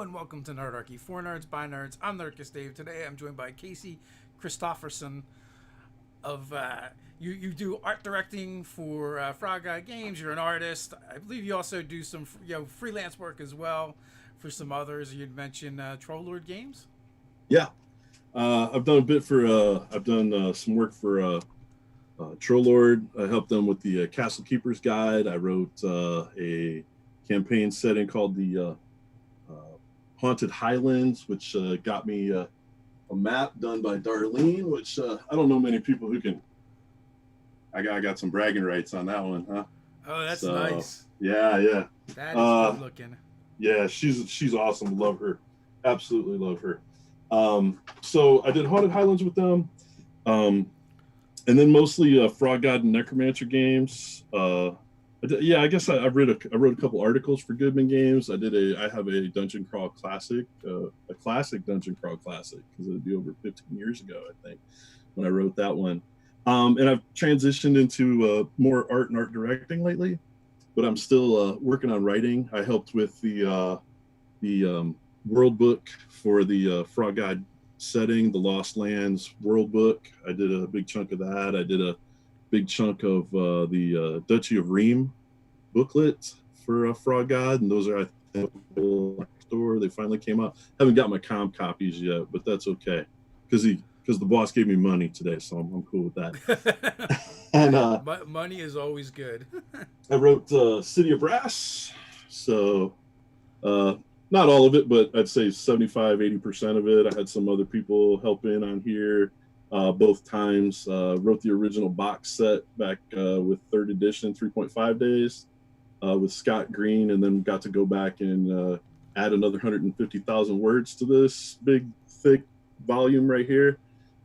And welcome to Nerdarchy. For nerds, by nerds. I'm Nerdcast Dave. Today I'm joined by Casey Christofferson of you do art directing for Frog Guy Games. You're an artist. I believe you also do some freelance work as well for some others. You'd mentioned Troll Lord Games. Yeah, I've done a bit for. I've done some work for Troll Lord. I helped them with the Castle Keeper's Guide. I wrote a campaign setting called the Haunted Highlands, which got me a map done by Darlene, which I don't know many people who can. I got some bragging rights on that one, huh? Oh, that's So nice. yeah. That is Uh, good looking. yeah, she's awesome. Love her, absolutely love her. So I did Haunted Highlands with them. Um, and then mostly Frog God and Necromancer games. Yeah, I guess I wrote a couple articles for Goodman Games. I have a Dungeon Crawl Classic, a classic Dungeon Crawl Classic, because it'd be over 15 years ago, I think, when I wrote that one. And I've transitioned into more art and art directing lately, but I'm still working on writing. I helped with the world book for the Frog God setting, the Lost Lands world book. I did a big chunk of that. I did a big chunk of the Duchy of Ream booklet for Frog God, and those are I think store. They finally came out. Haven't got my comp copies yet, but that's okay because the boss gave me money today, so I'm cool with that. And Money is always good. I wrote City of Brass, so uh, not all of it, but I'd say 75-80% of it. I had some other people help in on here both times. Wrote the original box set back with third edition, 3.5 days with Scott Green, and then got to go back and add another 150,000 words to this big, thick volume right here.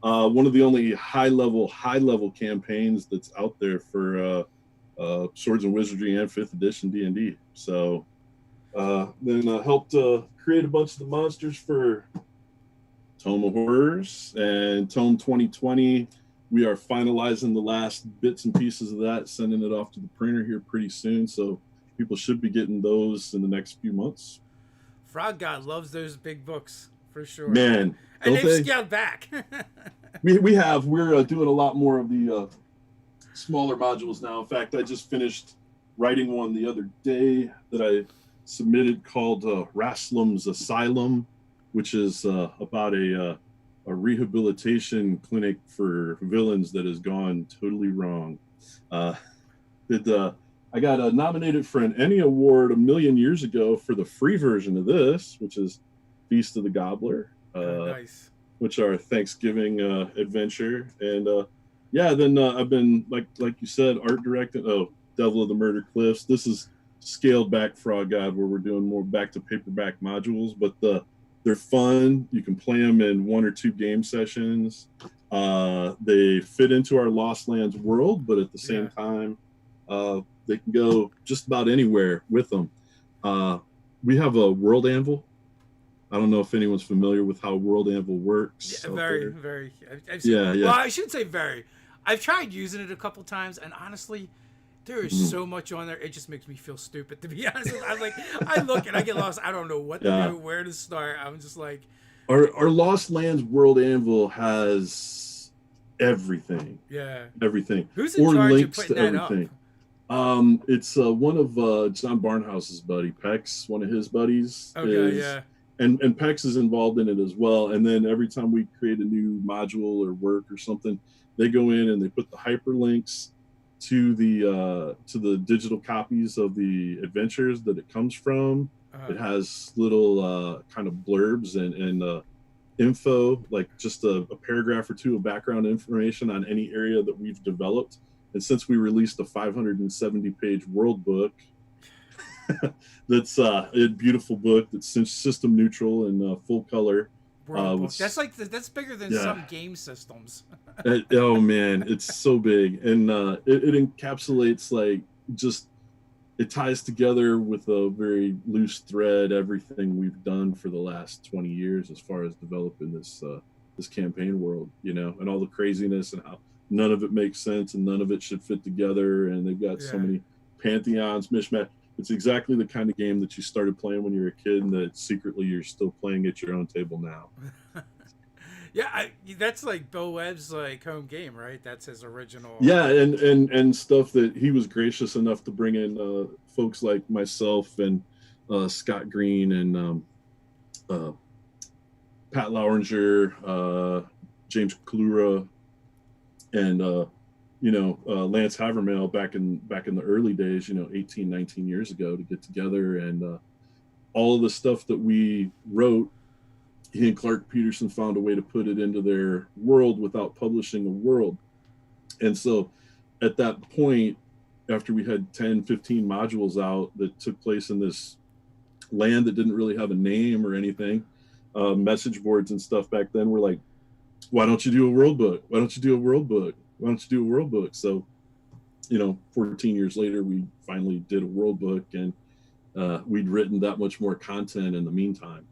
One of the only high level campaigns that's out there for Swords and Wizardry and 5th edition D&D. So then helped create a bunch of the monsters for Tome of Horrors and Tome 2020. We are finalizing the last bits and pieces of that, sending it off to the printer here pretty soon. So people should be getting those in the next few months. Frog God loves those big books for sure, Man, and don't they've they? scaled back. We're doing a lot more of the smaller modules now. In fact, I just finished writing one the other day that I submitted called Raslam's Asylum, which is about a rehabilitation clinic for villains that has gone totally wrong. Uh, I got nominated for an Emmy Award a million years ago for the free version of this, which is Feast of the Gobbler, Oh, nice. which are Thanksgiving adventure. And yeah, then I've been like you said, art directing. Oh, Devil of the Murder Cliffs. This is scaled back Frog God, where we're doing more back to paperback modules, but they're fun. You can play them in 1 or 2 game sessions. They fit into our Lost Lands world, but at the same time, they can go just about anywhere with them. We have a World Anvil. I don't know if anyone's familiar with how World Anvil works Yeah, out very, there. very. I've seen. Yeah, Well, yeah. I shouldn't say very. I've tried using it a couple times, and honestly, there is Mhm. so much on there. It just makes me feel stupid. To be honest, I'm like, I look and I get lost. I don't know what to Yeah. do, where to start. I'm just like, Our Lost Lands World Anvil has everything, yeah. everything, Who's in or charge of links putting to that up? everything. It's one of John Barnhouse's buddy, Pex. One of his buddies Okay, is, yeah. and Pex is involved in it as well. And then every time we create a new module or work or something, they go in and they put the hyperlinks to the digital copies of the adventures that it comes from. Uh, It has little kind of blurbs and info, like just a paragraph or two of background information on any area that we've developed. And since we released a 570-page world book, that's a beautiful book that's system neutral and full color. World book. With That's bigger than yeah, some game systems. oh man, it's so big, and it encapsulates like just it ties together with a very loose thread everything we've done for the last 20 years as far as developing this campaign world, and all the craziness and how none of it makes sense and none of it should fit together, and they've got so Yeah. many pantheons mishmash. It's exactly the kind of game that you started playing when you were a kid, and that secretly you're still playing at your own table now. Yeah, that's like Bill Webb's like home game, right? That's his original. Yeah, and stuff that he was gracious enough to bring in folks like myself and Scott Green and uh, Pat Lauringer, James Kalura, and Lance Havermail back in the early days, 18, 19 years ago, to get together, and all of the stuff that we wrote, he and Clark Peterson found a way to put it into their world without publishing a world. And so at that point, after we had 10, 15 modules out that took place in this land that didn't really have a name or anything, message boards and stuff back then were like, why don't you do a world book? Why don't you do a world book? Why don't you do a world book? So, 14 years later, we finally did a world book, and we'd written that much more content in the meantime.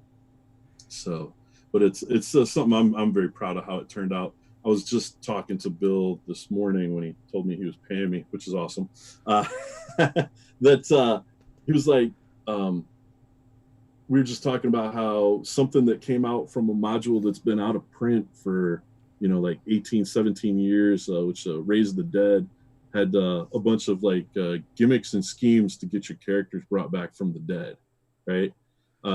So, but it's something I'm very proud of how it turned out. I was just talking to Bill this morning when he told me he was paying me, which is awesome. That he was like, we were just talking about how something that came out from a module that's been out of print for, like 18, 17 years, which Raise the Dead, had a bunch of like gimmicks and schemes to get your characters brought back from the dead, right?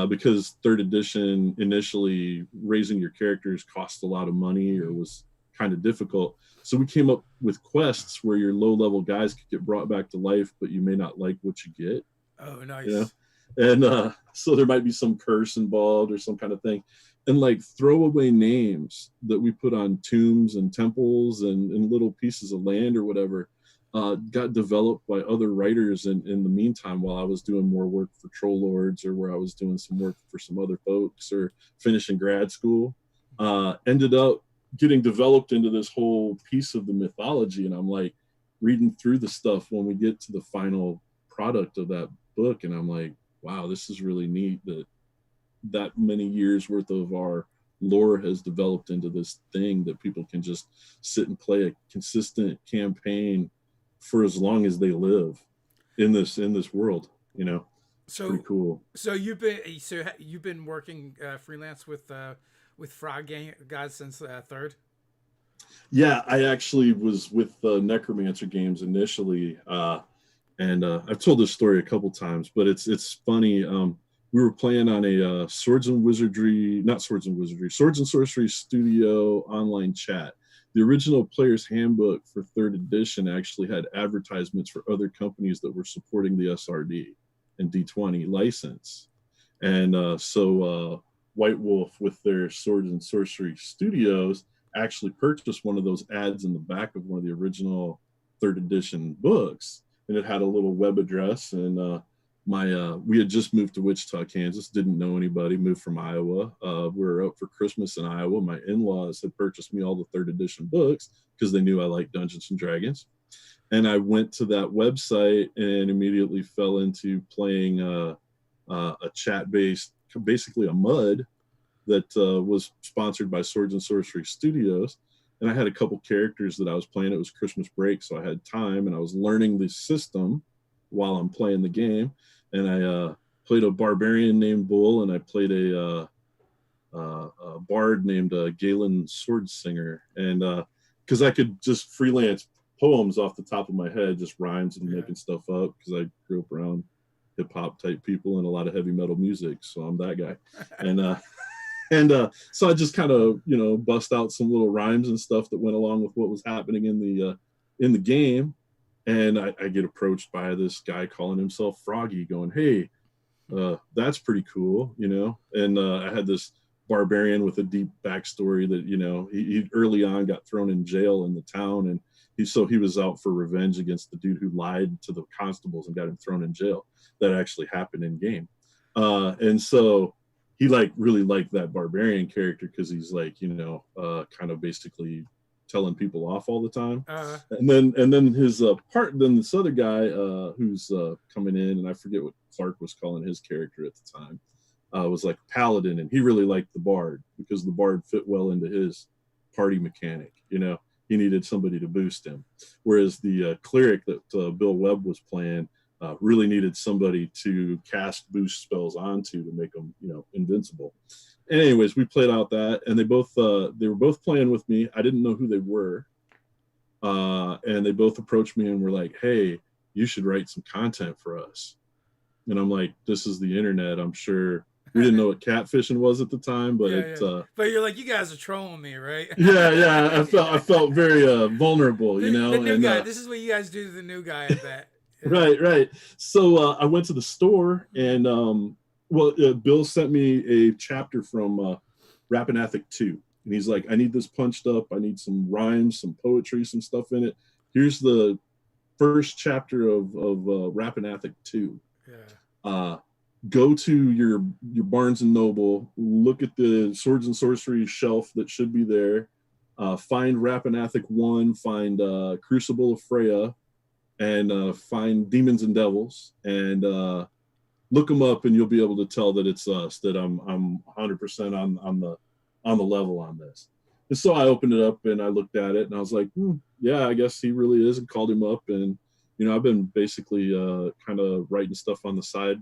Because third edition, initially raising your characters cost a lot of money or was kind of difficult. So we came up with quests where your low level guys could get brought back to life, but you may not like what you get. Oh, nice. And so there might be some curse involved or some kind of thing. And like throwaway names that we put on tombs and temples and little pieces of land or whatever got developed by other writers in the meantime, while I was doing more work for Troll Lords, or where I was doing some work for some other folks, or finishing grad school, ended up getting developed into this whole piece of the mythology. And I'm like reading through the stuff when we get to the final product of that book, and I'm like, wow, this is really neat that many years worth of our lore has developed into this thing that people can just sit and play a consistent campaign for as long as they live in this world. It's pretty cool. So you've been working freelance with Frog Gods since third. Yeah, I actually was with Necromancer Games initially, and I've told this story a couple times, but it's funny. We were playing on a Swords and Sorcery Studio online chat. The original Player's Handbook for third edition actually had advertisements for other companies that were supporting the SRD and D20 license. And so White Wolf, with their Swords and Sorcery Studios, actually purchased one of those ads in the back of one of the original third edition books. And it had a little web address, and we had just moved to Wichita, Kansas, didn't know anybody, moved from Iowa. We were up for Christmas in Iowa. My in-laws had purchased me all the third edition books because they knew I liked Dungeons and Dragons. And I went to that website and immediately fell into playing a chat-based, basically a MUD that was sponsored by Swords and Sorcery Studios. And I had a couple characters that I was playing. It was Christmas break, so I had time, and I was learning the system while I'm playing the game. And I played a barbarian named Bull, and I played a bard named Galen Swordsinger. And because I could just freelance poems off the top of my head, just rhymes and making stuff up, because I grew up around hip hop type people and a lot of heavy metal music, so I'm that guy. And so I just kind of bust out some little rhymes and stuff that went along with what was happening in the game. And I get approached by this guy calling himself Froggy, going, "Hey, that's pretty cool," And I had this barbarian with a deep backstory that he early on got thrown in jail in the town, and he was out for revenge against the dude who lied to the constables and got him thrown in jail. That actually happened in game, and so he really liked that barbarian character because he's kind of basically telling people off all the time. And then his then this other guy who's coming in, and I forget what Clark was calling his character at the time, was like Paladin, and he really liked the bard because the bard fit well into his party mechanic. He needed somebody to boost him, whereas the cleric that Bill Webb was playing really needed somebody to cast boost spells onto to make them, invincible. And anyways, we played out that, and they were both playing with me. I didn't know who they were, and they both approached me and were like, "Hey, you should write some content for us." And I'm like, "This is the internet. I'm sure." We didn't know what catfishing was at the time, but but you're like, you guys are trolling me, right? yeah. I felt very vulnerable, The new guy. This is what you guys do to the new guy, I bet. Yeah. Right. So I went to the store, and Bill sent me a chapter from Rappanathic 2, and he's like, "I need this punched up. I need some rhymes, some poetry, some stuff in it. Here's the first chapter of Rappanathic 2. Yeah. Go to your Barnes and Noble, look at the Swords and Sorcery shelf that should be there. Find Rappanathic 1, find Crucible of Freya, and find Demons and Devils, and look them up, and you'll be able to tell that it's us, that I'm 100% on the level on this." And so I opened it up and I looked at it, and I was like, yeah, I guess he really is, and called him up. And I've been basically kind of writing stuff on the side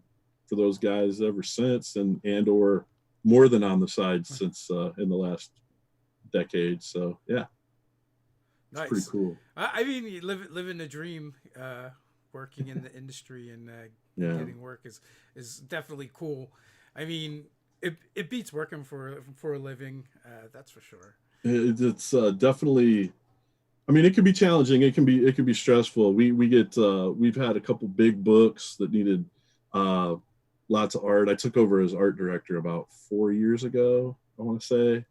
for those guys ever since, and or more than on the side since in the last decade. So yeah, it's nice. pretty cool. I mean, you living the dream, working in the industry and getting work is definitely cool. I mean, it beats working for a living, that's for sure. It's definitely. I mean, it can be challenging. It can be stressful. We've had a couple big books that needed lots of art. I took over as art director about 4 years ago, I want to say.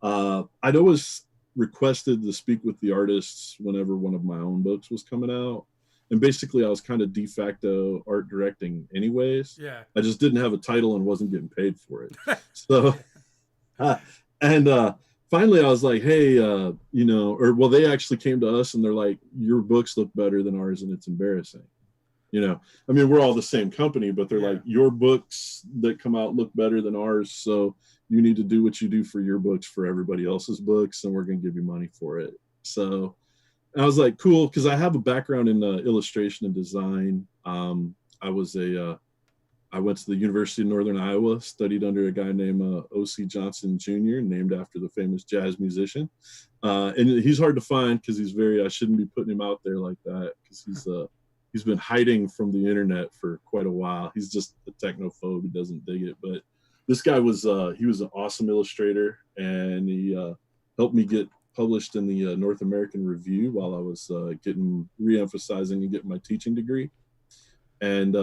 I'd always requested to speak with the artists whenever one of my own books was coming out. And basically I was kind of de facto art directing anyways. Yeah. I just didn't have a title and wasn't getting paid for it. So, finally I was like, "Hey, they actually came to us and they're like, 'Your books look better than ours and it's embarrassing.' I mean, we're all the same company, but they're like, 'Your books that come out look better than ours. So you need to do what you do for your books for everybody else's books, and we're going to give you money for it.' So I was like, cool, because I have a background in illustration and design. I went to the University of Northern Iowa, studied under a guy named O.C. Johnson Jr., named after the famous jazz musician. And he's hard to find because I shouldn't be putting him out there like that, because he's been hiding from the internet for quite a while. He's just a technophobe. He doesn't dig it. But this guy was an awesome illustrator, and he helped me get published in the North American Review while I was re-emphasizing and getting my teaching degree. And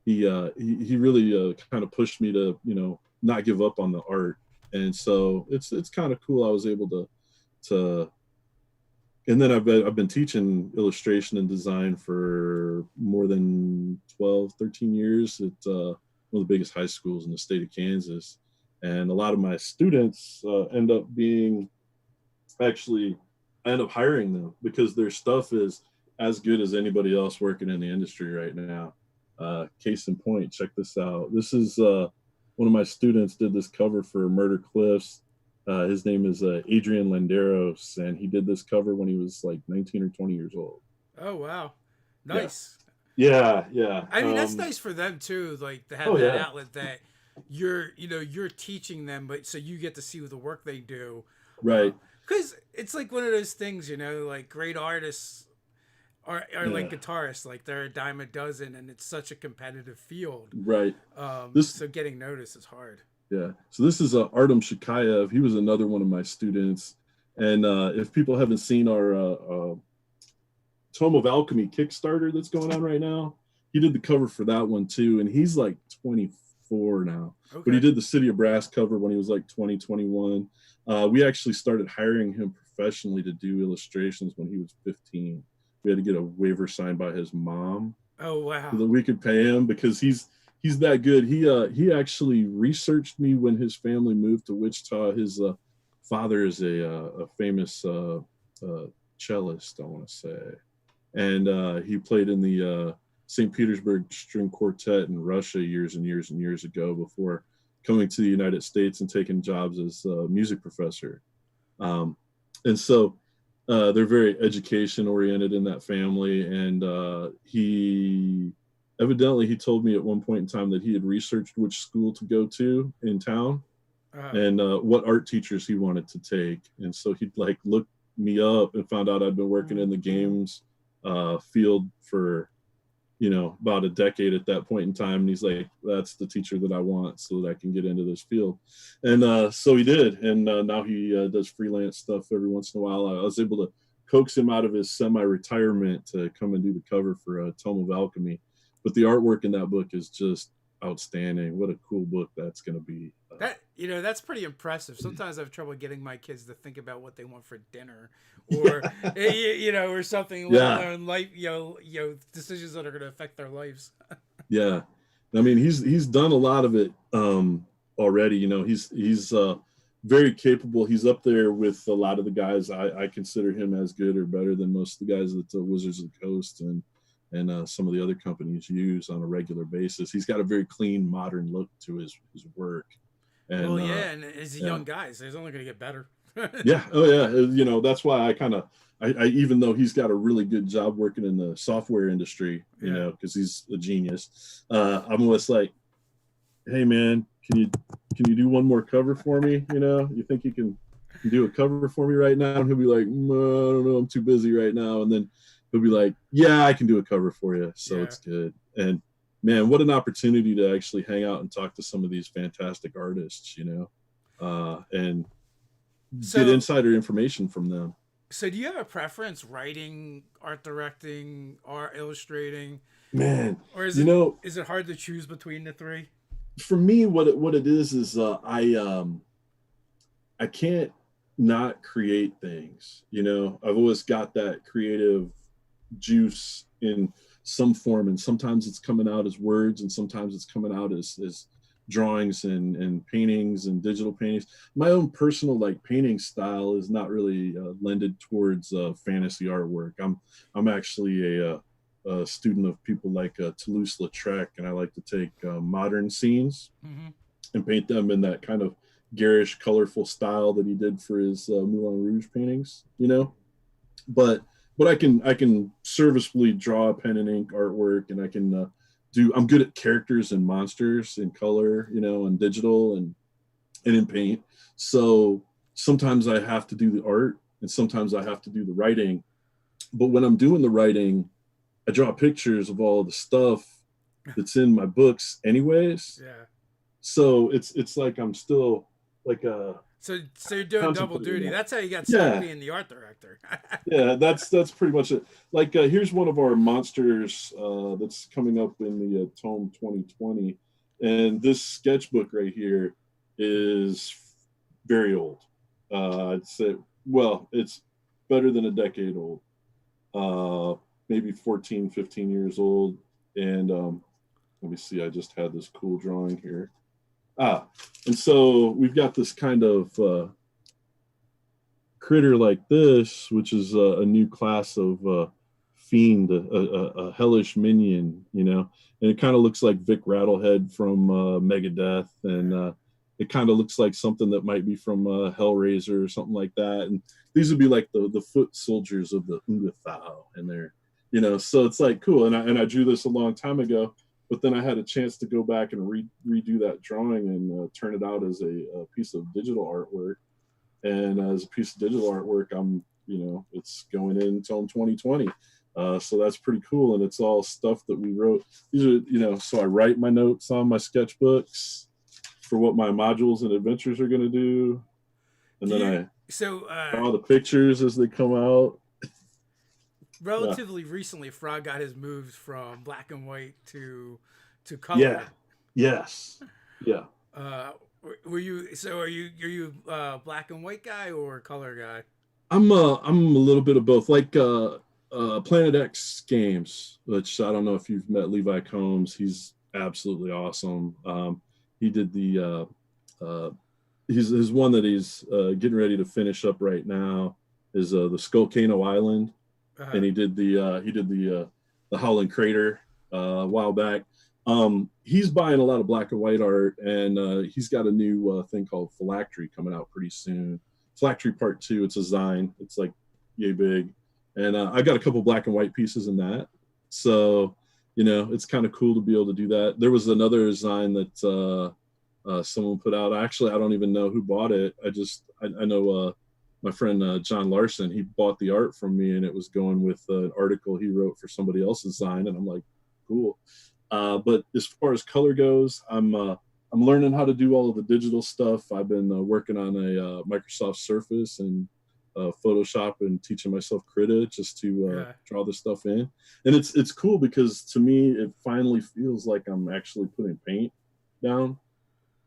he really kind of pushed me to not give up on the art. And so it's kind of cool. I was able to and then I've been teaching illustration and design for more than 13 years at one of the biggest high schools in the state of Kansas. And a lot of my students end up hiring them because their stuff is as good as anybody else working in the industry right now. Case in point, check this out. This is one of my students did this cover for Murder Cliffs. His name is Adrian Landeros, and he did this cover when he was like 19 or 20 years old. Oh, wow. Nice. Yeah. I mean, that's nice for them too, like to have that outlet that you're teaching them, but so you get to see the work they do. Right. Because it's like one of those things, like great artists are like guitarists, like they're a dime a dozen, and it's such a competitive field. Right. So getting noticed is hard. Yeah. So this is Artem Shikayev. He was another one of my students. And if people haven't seen our Tome of Alchemy Kickstarter that's going on right now, he did the cover for that one too. And he's like 24 now. Okay. But he did the City of Brass cover when he was like 20, 21. We actually started hiring him professionally to do illustrations when he was 15. We had to get a waiver signed by his mom. Oh, wow. So that we could pay him, because he's that good. He actually researched me when his family moved to Wichita. His father is a famous cellist, I want to say, and he played in the St. Petersburg String Quartet in Russia years and years and years ago before coming to the United States and taking jobs as a music professor. And so they're very education oriented in that family, and he evidently he told me at one point in time that he had researched which school to go to in town Uh, and what art teachers he wanted to take, and so he'd like look me up and found out I'd been working in the games field for about a decade at that point in time, and he's like, that's the teacher that I want so that I can get into this field. And so he did, and now he does freelance stuff every once in a while. I was able to coax him out of his semi-retirement to come and do the cover for Tome of Alchemy, but the artwork in that book is just outstanding. What a cool book that's going to be. that's pretty impressive. Sometimes I have trouble getting my kids to think about what they want for dinner, or or something. Let alone life, decisions that are going to affect their lives. Yeah, I mean he's done a lot of it already. He's very capable. He's up there with a lot of the guys. I consider him as good or better than most of the guys that the Wizards of the Coast and some of the other companies use on a regular basis. He's got a very clean, modern look to his work. And, and as a young guy, so he's only going to get better. Yeah. Oh, yeah. That's why I even though he's got a really good job working in the software industry, because he's a genius, I'm always like, hey, man, can you do one more cover for me? You think you can do a cover for me right now? And he'll be like, no, I don't know, I'm too busy right now. And then he'll be like, yeah, I can do a cover for you. So It's good. And man, what an opportunity to actually hang out and talk to some of these fantastic artists, and get insider information from them. So do you have a preference, writing, art directing, art illustrating? Man, or is it hard to choose between the three? For me, what it is I can't not create things. I've always got that creative juice in some form, and sometimes it's coming out as words, and sometimes it's coming out as drawings and paintings and digital paintings. My own personal painting style is not really lended towards fantasy artwork. I'm actually a student of people like Toulouse-Lautrec, and I like to take modern scenes and paint them in that kind of garish, colorful style that he did for his Moulin Rouge paintings. But I can serviceably draw pen and ink artwork, and I can I'm good at characters and monsters in color, and digital and in paint. So sometimes I have to do the art, and sometimes I have to do the writing. But when I'm doing the writing, I draw pictures of all the stuff that's in my books anyways. Yeah. So it's like I'm still like a. So you're doing double duty. That's how you got stuck being the art director. Yeah, that's pretty much it. Here's one of our monsters that's coming up in the Tome 2020, and this sketchbook right here is very old. I'd say, it's better than a decade old, maybe 14, 15 years old. And let me see, I just had this cool drawing here. And so we've got this kind of critter like this, which is a new class of fiend, a hellish minion, and it kind of looks like Vic Rattlehead from Megadeth, and it kind of looks like something that might be from Hellraiser or something like that. And these would be like the foot soldiers of the Ungathau, and they're, so it's cool. And I drew this a long time ago. But then I had a chance to go back and redo that drawing and turn it out as a piece of digital artwork. And as a piece of digital artwork, it's going in Tome 2020. So that's pretty cool. And it's all stuff that we wrote. These are, so I write my notes on my sketchbooks for what my modules and adventures are going to do. And then I draw the pictures as they come out. Relatively recently, Frog God has moved from black and white to color. Yeah. Yes. Yeah. Are you black and white guy or color guy? I'm a little bit of both. Planet X Games, which I don't know if you've met Levi Combs. He's absolutely awesome. He did the his one that he's getting ready to finish up right now is the Skullcano Island. And he did the Howling Crater a while back. He's buying a lot of black and white art, and he's got a new thing called Phylactery coming out pretty soon. Phylactery Part 2. It's a Zine. It's yay big, and I got a couple black and white pieces in that. So, it's kind of cool to be able to do that. There was another design that someone put out. Actually, I don't even know who bought it. I know my friend John Larson. He bought the art from me, and it was going with an article he wrote for somebody else's design. And I'm like, cool. But as far as color goes, I'm learning how to do all of the digital stuff. I've been working on a Microsoft Surface and Photoshop and teaching myself Krita just to draw this stuff in. And it's cool because to me, it finally feels like I'm actually putting paint down.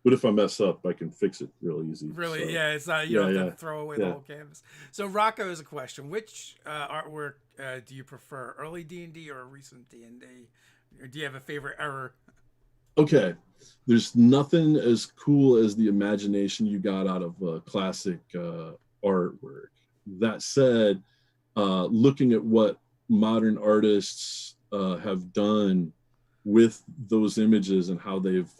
But if I mess up, I can fix it real easy. Really, So, it's not, you don't have to throw away the yeah. whole canvas. So Rocco has a question. Which artwork do you prefer, early D&D or recent D&D? Or do you have a favorite era? Okay, there's nothing as cool as the imagination you got out of classic artwork. That said, looking at what modern artists have done with those images and how they've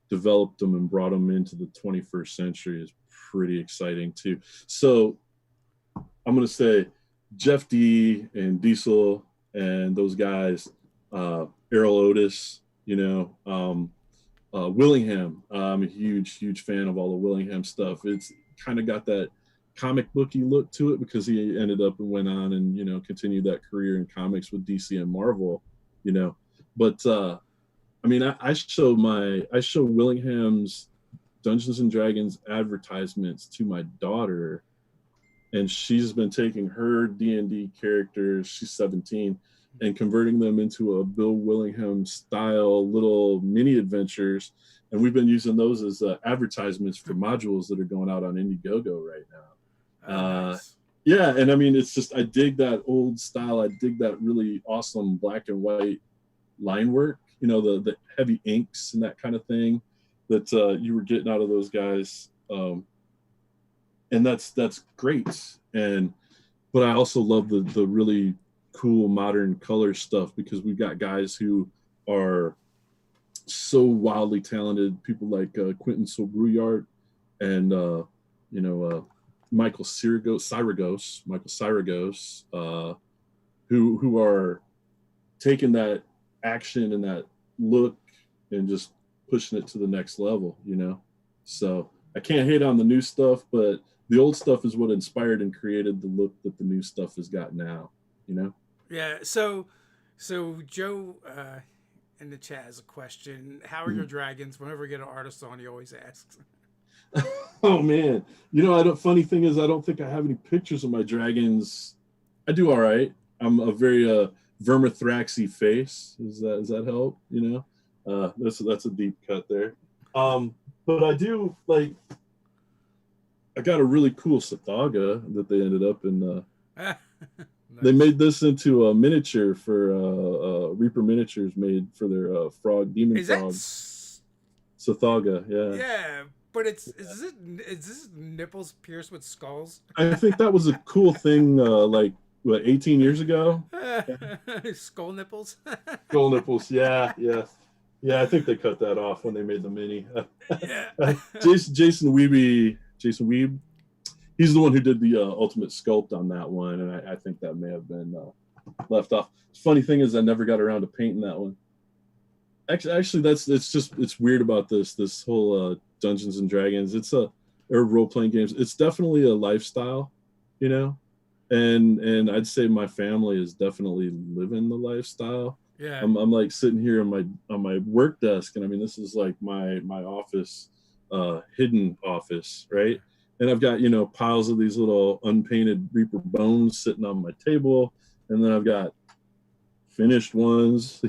developed them and brought them into the 21st century is pretty exciting too. So I'm going to say Jeff D and Diesel and those guys, Errol Otis, Willingham. I'm a huge fan of all the Willingham stuff. It's kind of got that comic booky look to it because he ended up and went on and continued that career in comics with DC and Marvel. But I show Willingham's Dungeons and Dragons advertisements to my daughter, and she's been taking her D&D characters, she's 17, and converting them into a Bill Willingham style little mini adventures. And we've been using those as advertisements for modules that are going out on Indiegogo right now. Nice. Yeah, and it's just, I dig that old style. I dig that really awesome black and white line work, the heavy inks and that kind of thing that you were getting out of those guys. And that's great. But I also love the really cool modern color stuff because we've got guys who are so wildly talented, people like Quentin Sobrouillard and Michael Syragos, who are taking that action and that look and just pushing it to the next level, So I can't hate on the new stuff, but the old stuff is what inspired and created the look that the new stuff has got now, Yeah. So Joe in the chat has a question. How are your dragons? Whenever we get an artist on, he always asks. Oh man, funny thing is, I don't think I have any pictures of my dragons. I do all right. I'm a very Vermithraxy face. Does that help? That's a deep cut there. But I do I got a really cool Sathaga that they ended up in. Nice. They made this into a miniature for Reaper Miniatures made for their demon frog. Sathaga, yeah. Yeah, but is this nipples pierced with skulls? I think that was a cool thing 18 years ago? Skull nipples? Skull nipples, yeah. I think they cut that off when they made the mini. Jason Weeb, he's the one who did the ultimate sculpt on that one, and I think that may have been left off. The funny thing is I never got around to painting that one. Actually, it's weird about this whole Dungeons and Dragons. Or role-playing games. It's definitely a lifestyle, and I'd say my family is definitely living the lifestyle. Yeah. I'm sitting here on my work desk, and this is my office, hidden office, right? And I've got piles of these little unpainted Reaper bones sitting on my table, and then I've got finished ones,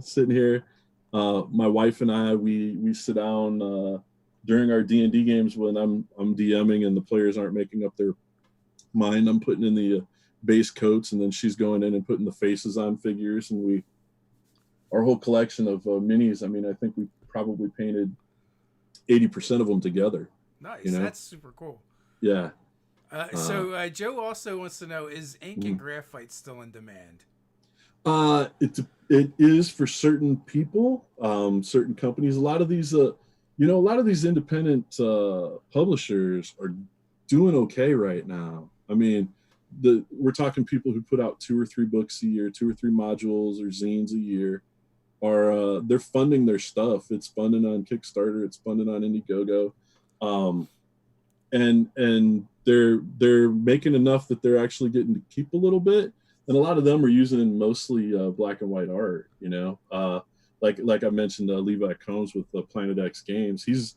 sitting here. My wife and I, we sit down during our D&D games when I'm DMing and the players aren't making up their mind. I'm putting in the base coats, and then she's going in and putting the faces on figures, and our whole collection of minis. I think we probably painted 80% of them together. Nice, that's super cool. Yeah. So Joe also wants to know: is ink and graphite still in demand? It is for certain people, certain companies. A lot of these independent publishers are doing okay right now. we're talking people who put out 2 or 3 books a year, 2 or 3 modules or zines a year, are they're funding their stuff. It's funded on Kickstarter, it's funded on Indiegogo, and they're making enough that they're actually getting to keep a little bit. And a lot of them are using mostly black and white art. Like I mentioned, Levi Combs with Planet X Games. He's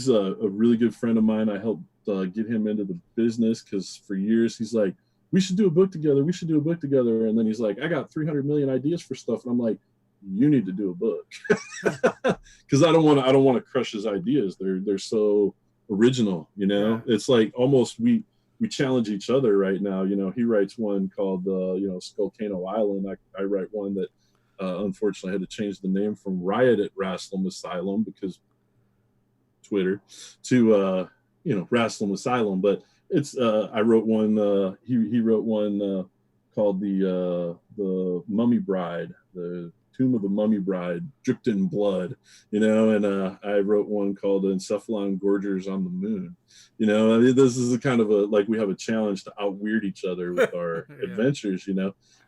a really good friend of mine. I helped get him into the business because for years he's like, we should do a book together. We should do a book together. And then he's like, I got 300 million ideas for stuff. And I'm like, you need to do a book because I don't want to crush his ideas. They're so original. Yeah. It's like almost we challenge each other right now. He writes one called Skullcano Island. I write one that unfortunately had to change the name from Riot at Raslam Asylum because Twitter to Raslam Asylum. But it's I wrote one. He wrote one called the Mummy Bride, the Tomb of the Mummy Bride, dripped in blood, and I wrote one called Encephalon Gorgers on the Moon. I mean, this is a kind of we have a challenge to out-weird each other with our Yeah. adventures,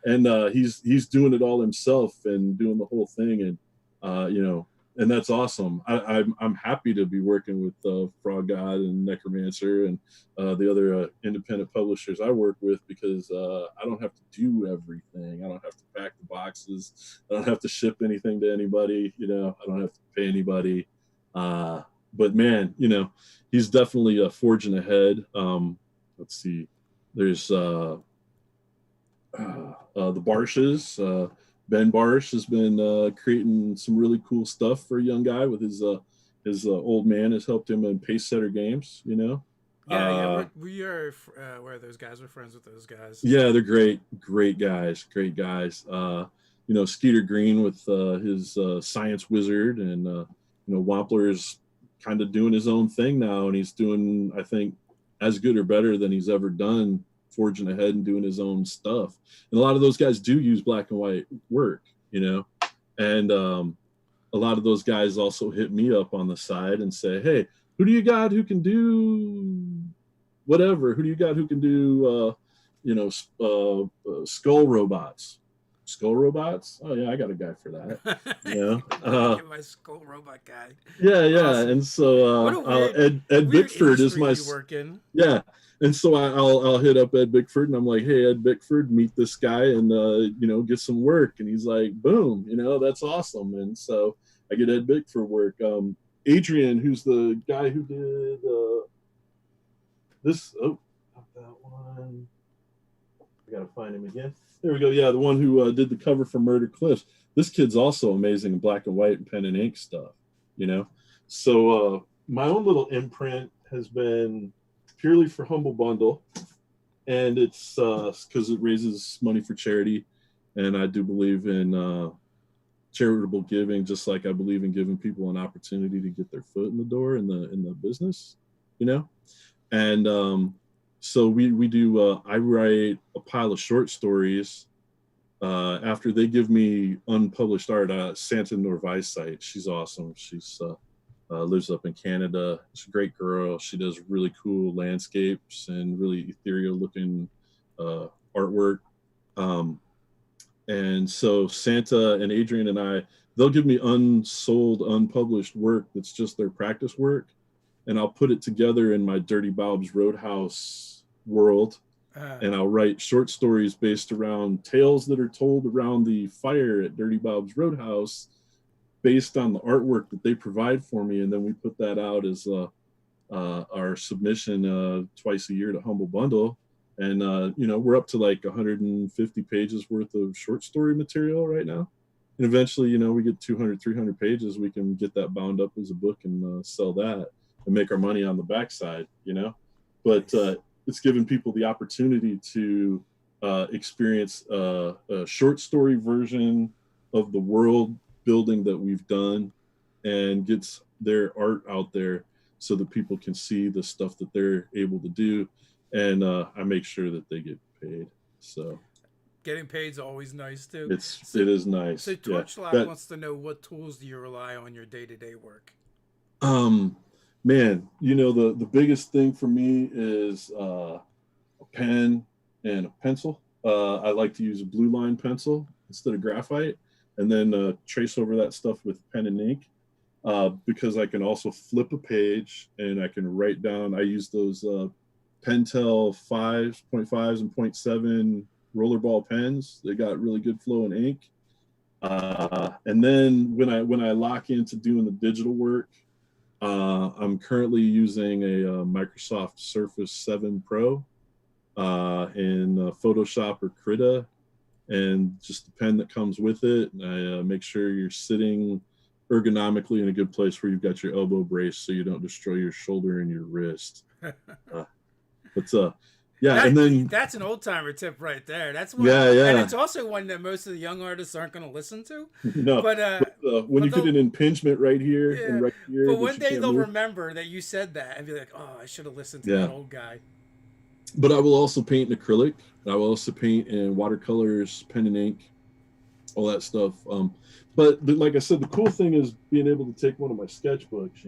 and he's doing it all himself and doing the whole thing, and and that's awesome. I'm happy to be working with Frog God and Necromancer and the other independent publishers I work with because I don't have to do everything. I don't have to pack the boxes. I don't have to ship anything to anybody. I don't have to pay anybody. But man, he's definitely forging ahead. Let's see. There's the Barshes. Ben Barsh has been creating some really cool stuff for a young guy with his old man has helped him in Pace Setter Games, Yeah, we are. Where those guys? We're friends with those guys. Yeah, they're great guys. Skeeter Green with his Science Wizard, and Wampler's kind of doing his own thing now, and he's doing, I think, as good or better than he's ever done, forging ahead and doing his own stuff. And a lot of those guys do use black and white work, and a lot of those guys also hit me up on the side and say, hey, who do you got who can do whatever? Who do you got who can do skull robots? Oh yeah, I got a guy for that. Get my skull robot guy. Yeah. Awesome. And so Ed Bickford is my working. Yeah. And so I'll hit up Ed Bickford and I'm like, hey, Ed Bickford, meet this guy and get some work. And he's like, boom, that's awesome. And so I get Ed Bickford work. Adrian, who's the guy who did this. Oh, not that one. I gotta find him again. There we go. Yeah, the one who did the cover for Murder Cliffs. This kid's also amazing in black and white and pen and ink stuff. So my own little imprint has been purely for Humble Bundle, and it's because it raises money for charity, and I do believe in charitable giving, just like I believe in giving people an opportunity to get their foot in the door in the business, and so we do. I write a pile of short stories after they give me unpublished art. Santa Norvisite, she's awesome. She's lives up in Canada. She's a great girl. She does really cool landscapes and really ethereal looking artwork. And so Santa and Adrian and I, they'll give me unsold, unpublished work that's just their practice work, and I'll put it together in my Dirty Bob's Roadhouse world, and I'll write short stories based around tales that are told around the fire at Dirty Bob's Roadhouse, based on the artwork that they provide for me, and then we put that out as our submission twice a year to Humble Bundle. And we're up to like 150 pages worth of short story material right now, and eventually we get 200, 300 pages, we can get that bound up as a book and sell that and make our money on the backside. But it's giving people the opportunity to experience a short story version of the world building that we've done, and gets their art out there so that people can see the stuff that they're able to do, and I make sure that they get paid. So getting paid is always nice too. It is nice. So Torchlock wants to know, what tools do you rely on your day-to-day work? Man, the biggest thing for me is a pen, and a pencil. I like to use a blue line pencil instead of graphite, and then trace over that stuff with pen and ink. Because I can also flip a page and I can write down. I use those Pentel 5.5s and 0.7 rollerball pens. They got really good flow in ink. And then when I lock into doing the digital work, I'm currently using a Microsoft Surface 7 Pro in Photoshop or Krita, and just the pen that comes with it. I make sure you're sitting ergonomically in a good place where you've got your elbow brace so you don't destroy your shoulder and your wrist. But yeah, and then that's an old timer tip right there. That's one, yeah, and it's also one that most of the young artists aren't going to listen to. No, but when you get an impingement right here and right here, but one day they'll remember that you said that and be like, "Oh, I should have listened to that old guy." But I will also paint in acrylic. I will also paint in watercolors, pen and ink, all that stuff. But like I said, the cool thing is being able to take one of my sketchbooks,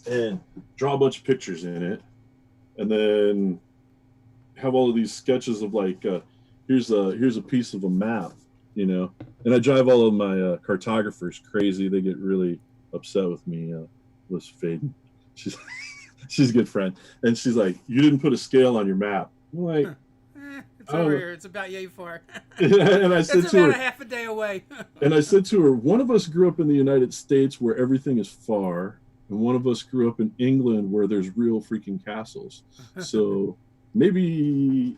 and draw a bunch of pictures in it, and then have all of these sketches of like, here's a piece of a map, and I drive all of my cartographers crazy. They get really upset with me. Liz Faden, she's a good friend, and she's like, "You didn't put a scale on your map." I'm like, it's over here. It's about yay far. And I said it's to about her, a half a day away. and I said to her, one of us grew up in the United States where everything is far, and one of us grew up in England where there's real freaking castles. So maybe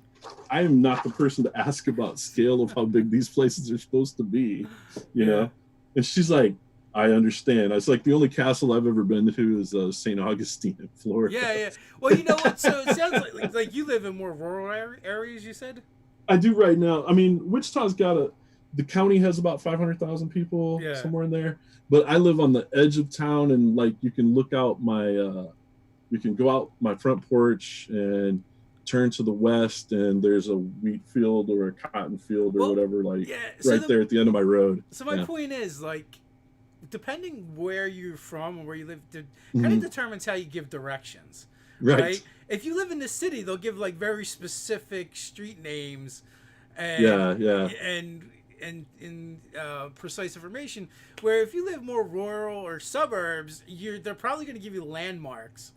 I am not the person to ask about scale of how big these places are supposed to be, you know? And she's like, I understand. It's like the only castle I've ever been to is St. Augustine in Florida. Yeah. Well, you know what? So it sounds like you live in more rural areas, you said? I do right now. I mean, Wichita's got the county has about 500,000 people, somewhere in there. But I live on the edge of town, and like you can look out you can go out my front porch and turn to the west, and there's a wheat field or a cotton field or whatever, there at the end of my road. So my point is, like, depending where you're from and where you live, kind of determines how you give directions. Right. If you live in the city, they'll give like very specific street names, and precise information. Where if you live more rural or suburbs, they're probably going to give you landmarks,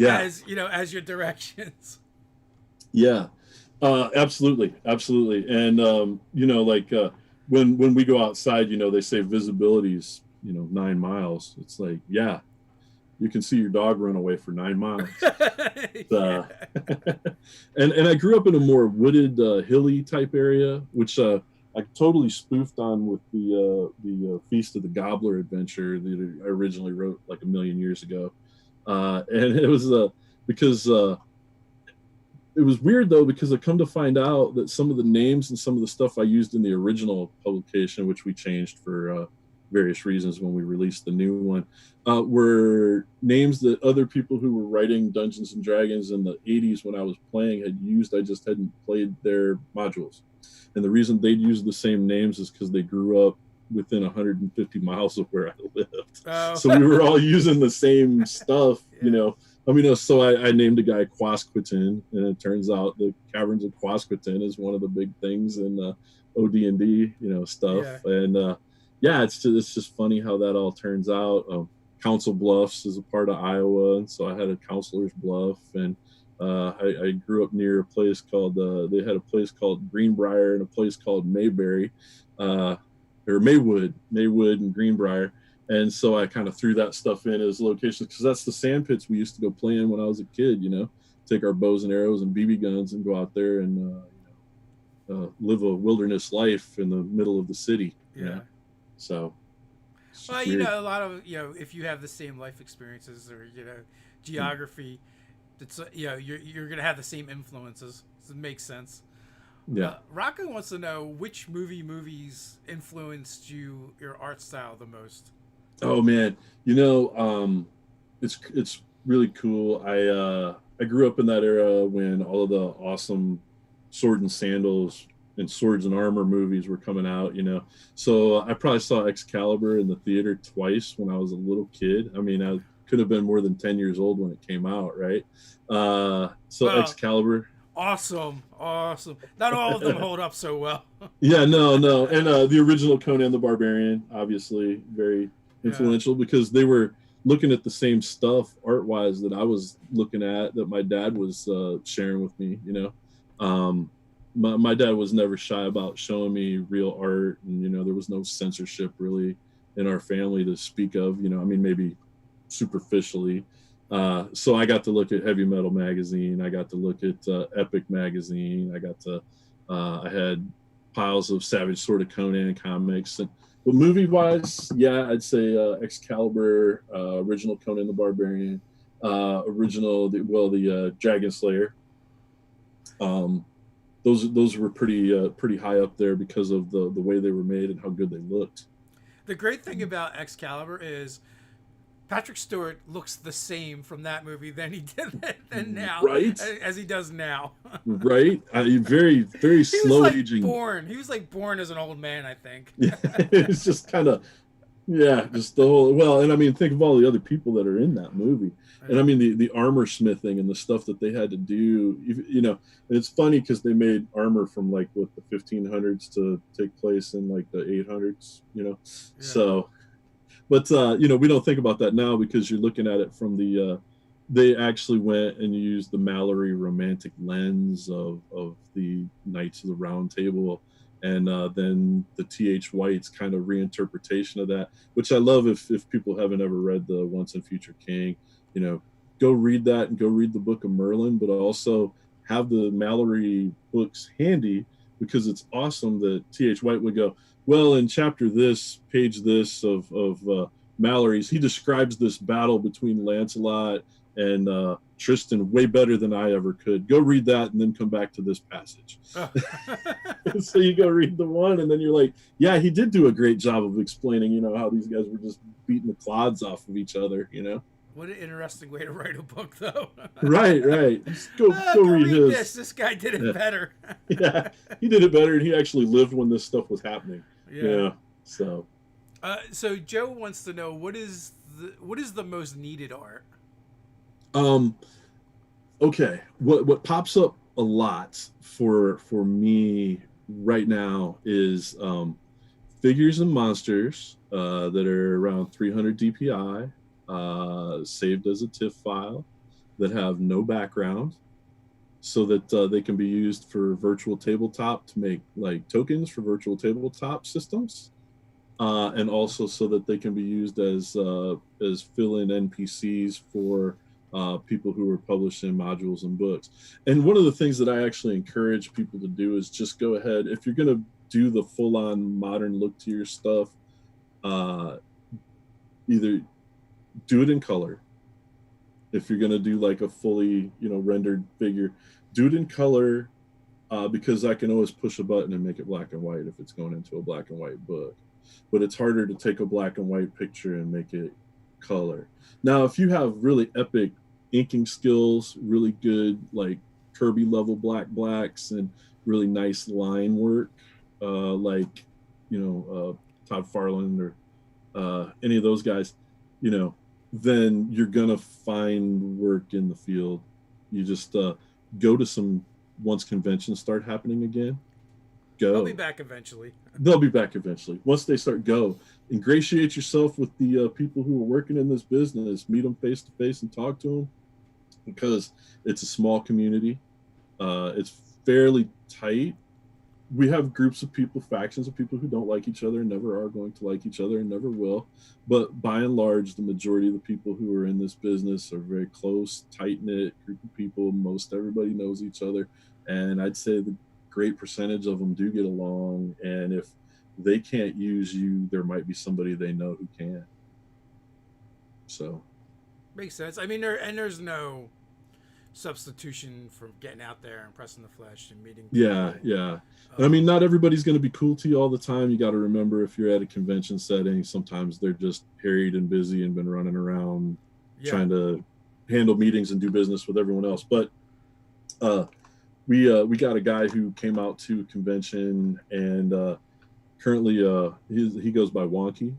as your directions. Yeah, absolutely, and when we go outside, they say visibility's 9 miles. It's like, you can see your dog run away for 9 miles. And I grew up in a more wooded, hilly type area, which I totally spoofed on with the Feast of the Gobbler adventure that I originally wrote like a million years ago. And it was because it was weird though, because I come to find out that some of the names and some of the stuff I used in the original publication, which we changed for various reasons when we released the new one, were names that other people who were writing Dungeons and Dragons in the 80s when I was playing had used. I just hadn't played their modules. And the reason they'd use the same names is because they grew up within 150 miles of where I lived. Oh. So we were all using the same stuff, so I named a guy Quasquitin, and it turns out the Caverns of Quasquitin is one of the big things in OD&D, stuff. Yeah. And it's just funny how that all turns out. Council Bluffs is a part of Iowa, and so I had a Counselor's Bluff, and I grew up near a place called they had a place called Greenbrier and a place called Mayberry, or Maywood and Greenbrier. And so I kind of threw that stuff in as locations, because that's the sand pits we used to go play in when I was a kid, take our bows and arrows and BB guns and go out there and live a wilderness life in the middle of the city. So, well, a lot of, if you have the same life experiences or, geography, it's, you're going to have the same influences. So it makes sense. Yeah. Rocco wants to know which movies influenced your art style the most. Oh man, it's really cool. I grew up in that era when all of the awesome sword and sandals and swords and armor movies were coming out, So I probably saw Excalibur in the theater twice when I was a little kid. I mean, I could have been more than 10 years old when it came out, right? Excalibur. Awesome, awesome. Not all of them hold up so well. Yeah, no. And the original Conan the Barbarian, obviously, very Yeah. influential because they were looking at the same stuff art wise that I was looking at, that my dad was sharing with me, you know. My dad was never shy about showing me real art, and, you know, there was no censorship really in our family to speak of, you know, I mean, maybe superficially. So I got to look at Heavy Metal magazine. I got to look at Epic magazine. I had piles of Savage Sword of Conan comics. But movie wise, yeah, I'd say Excalibur, original Conan the Barbarian, the Dragon Slayer. Um, those were pretty high up there because of the way they were made and how good they looked. The great thing about Excalibur is Patrick Stewart looks the same from that movie than he did than now, Right, as he does now. right. Very He was slow like aging. born. He was like born as an old man, I think. Yeah, it's just kind of, yeah, just the whole, well, and I mean, think of all the other people that are in that movie. And I mean, the armor smithing and the stuff that they had to do, you know, and it's funny because they made armor from like what, the 1500s to take place in like the 800s, you know. Yeah. So, but you know, we don't think about that now because you're looking at it from the they actually went and used the Mallory romantic lens of the Knights of the Round Table, and then the T.H. White's kind of reinterpretation of that, which I love. If people haven't ever read the Once and Future King, you know, go read that and go read the Book of Merlin, but also have the Mallory books handy because it's awesome that T.H. White would go, well, in chapter this, page this of Mallory's, he describes this battle between Lancelot and Tristan way better than I ever could. Go read that and then come back to this passage. Oh. So you go read the one, and then you're like, yeah, he did do a great job of explaining, you know, how these guys were just beating the clods off of each other, you know. What an interesting way to write a book, though. Right. Just go read his. This guy did it Yeah. better. Yeah, he did it better, and he actually lived when this stuff was happening. Yeah. So Joe wants to know what is the most needed art? Okay, what pops up a lot for me right now is figures and monsters that are around 300 DPI, saved as a TIFF file, that have no background, so that they can be used for virtual tabletop to make like tokens for virtual tabletop systems, and also so that they can be used as fill-in NPCs for people who are publishing modules and books. And one of the things that I actually encourage people to do is just go ahead, if you're going to do the full-on modern look to your stuff, either do it in color. If you're going to do like a fully, you know, rendered figure, do it in color, because I can always push a button and make it black and white if it's going into a black and white book. But it's harder to take a black and white picture and make it color. Now, if you have really epic inking skills, really good like Kirby level blacks, and really nice line work, like, you know, Todd Farland or any of those guys, you know, then you're gonna find work in the field. You just go to some, once conventions start happening again, go. They'll be back eventually. They'll be back eventually. Once they start, go. Ingratiate yourself with the people who are working in this business. Meet them face to face and talk to them, because it's a small community. It's fairly tight. We have groups of people, factions of people who don't like each other and never are going to like each other and never will. But by and large, the majority of the people who are in this business are very close, tight-knit group of people. Most everybody knows each other. And I'd say the great percentage of them do get along. And if they can't use you, there might be somebody they know who can. So Makes sense. I mean, there's no substitution for getting out there and pressing the flesh and meeting people. Yeah. I mean, not everybody's going to be cool to you all the time. You got to remember, if you're at a convention setting, sometimes they're just harried and busy and been running around trying to handle meetings and do business with everyone else. But we got a guy who came out to a convention, and currently he goes by Wonky,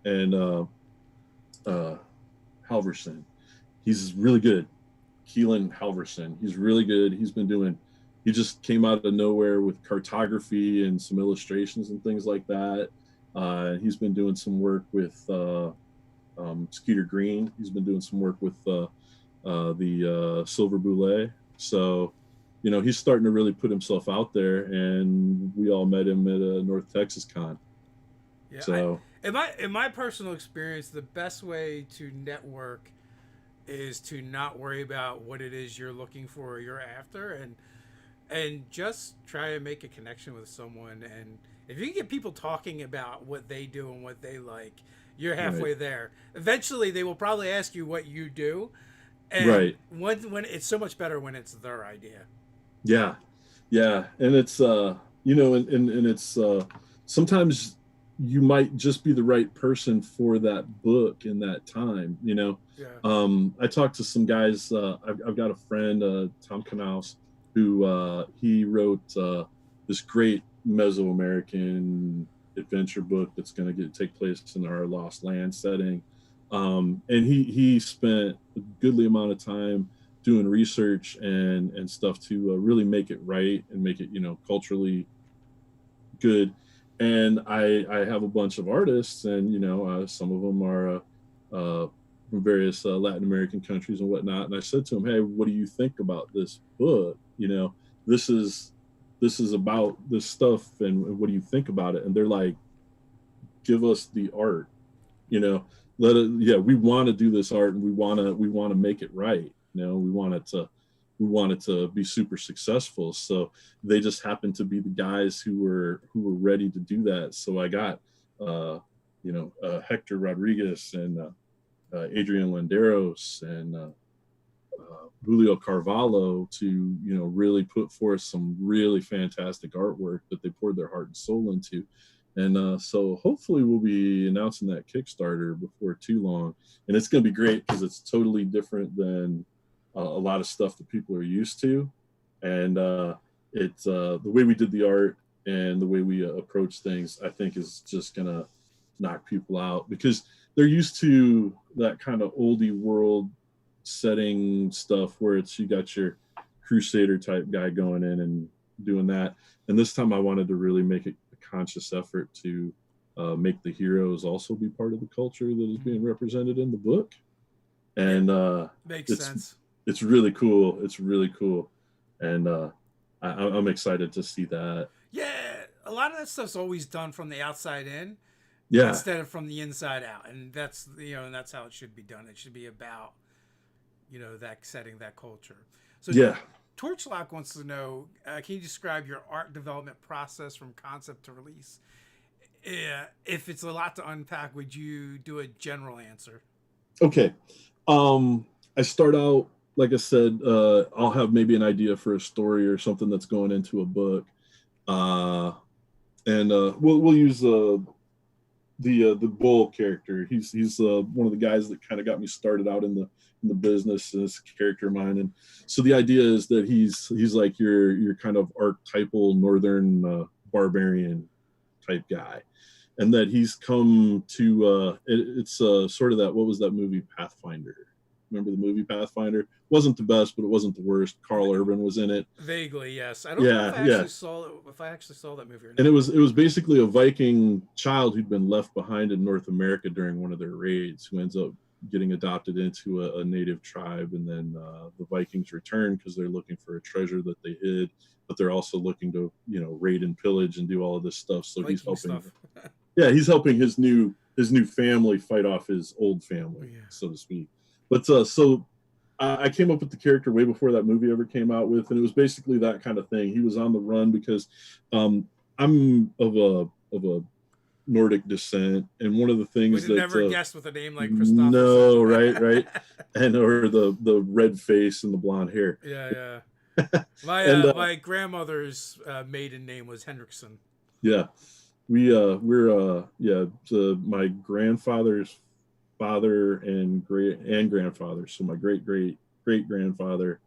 and Halverson. He's really good. Keelan Halverson. He's really good. He just came out of nowhere with cartography and some illustrations and things like that. He's been doing some work with Skeeter Green. He's been doing some work with the Silver Boule. So, he's starting to really put himself out there, and we all met him at a North Texas Con. Yeah. So, in my personal experience, the best way to network is to not worry about what it is you're looking for or you're after, and just try to make a connection with someone. And if you can get people talking about what they do and what they like, you're halfway right. there. Eventually, they will probably ask you what you do, and Right. when it's so much better when it's their idea. Yeah. Yeah. And it's, and it's, sometimes you might just be the right person for that book in that time. Yeah. I talked to some guys. I've got a friend, Tom Knaus, who he wrote this great Mesoamerican adventure book that's going to take place in our Lost Land setting. And he spent a goodly amount of time doing research and stuff to really make it right and make it culturally good. And I have a bunch of artists, and some of them are from various Latin American countries and whatnot. And I said to them, "Hey, what do you think about this book? This is about this stuff, and what do you think about it?" And they're like, "Give us the art, let it. Yeah, we want to do this art, and we want to make it right. We want it to be super successful." So they just happened to be the guys who were ready to do that. So I got Hector Rodriguez and Adrian Landeros and Julio Carvalho to really put forth some really fantastic artwork that they poured their heart and soul into. And so hopefully we'll be announcing that Kickstarter before too long, and it's going to be great because it's totally different than a lot of stuff that people are used to. And it's the way we did the art and the way we approach things, I think, is just going to knock people out, because they're used to that kind of oldie world setting stuff where you got your crusader type guy going in and doing that. And this time I wanted to really make it a conscious effort to make the heroes also be part of the culture that is being represented in the book. And Makes sense. It's really cool. It's really cool. And I'm excited to see that. Yeah, a lot of that stuff's always done from the outside in, Yeah. instead of from the inside out, and that's how it should be done. It should be about that setting, that culture. So Yeah. Torchlock wants to know, can you describe your art development process from concept to release? If it's a lot to unpack, would you do a general answer? Okay. I start out, like I said, I'll have maybe an idea for a story or something that's going into a book. And we'll use the Bull character. He's one of the guys that kind of got me started out in the business as a character of mine. And so the idea is that he's like your kind of archetypal northern barbarian type guy, and that he's come to it's sort of that, what was that movie, Pathfinder? Remember the movie Pathfinder? Wasn't the best, but it wasn't the worst. Carl Urban was in it. Vaguely, yes. I don't know if I actually saw that movie or not. And it was basically a Viking child who'd been left behind in North America during one of their raids, who ends up getting adopted into a native tribe. And then the Vikings return because they're looking for a treasure that they hid, but they're also looking to raid and pillage and do all of this stuff. So Viking he's helping. Stuff. Yeah, he's helping his new family fight off his old family, so to speak. But so I came up with the character way before that movie ever came out with, and it was basically that kind of thing. He was on the run because I'm of a Nordic descent, and one of the things would never guessed with a name like Christofferson. No, right, and or the red face and the blonde hair. Yeah. My grandmother's maiden name was Hendrickson. Yeah, we're my grandfather's father and grandfather. So my great grandfather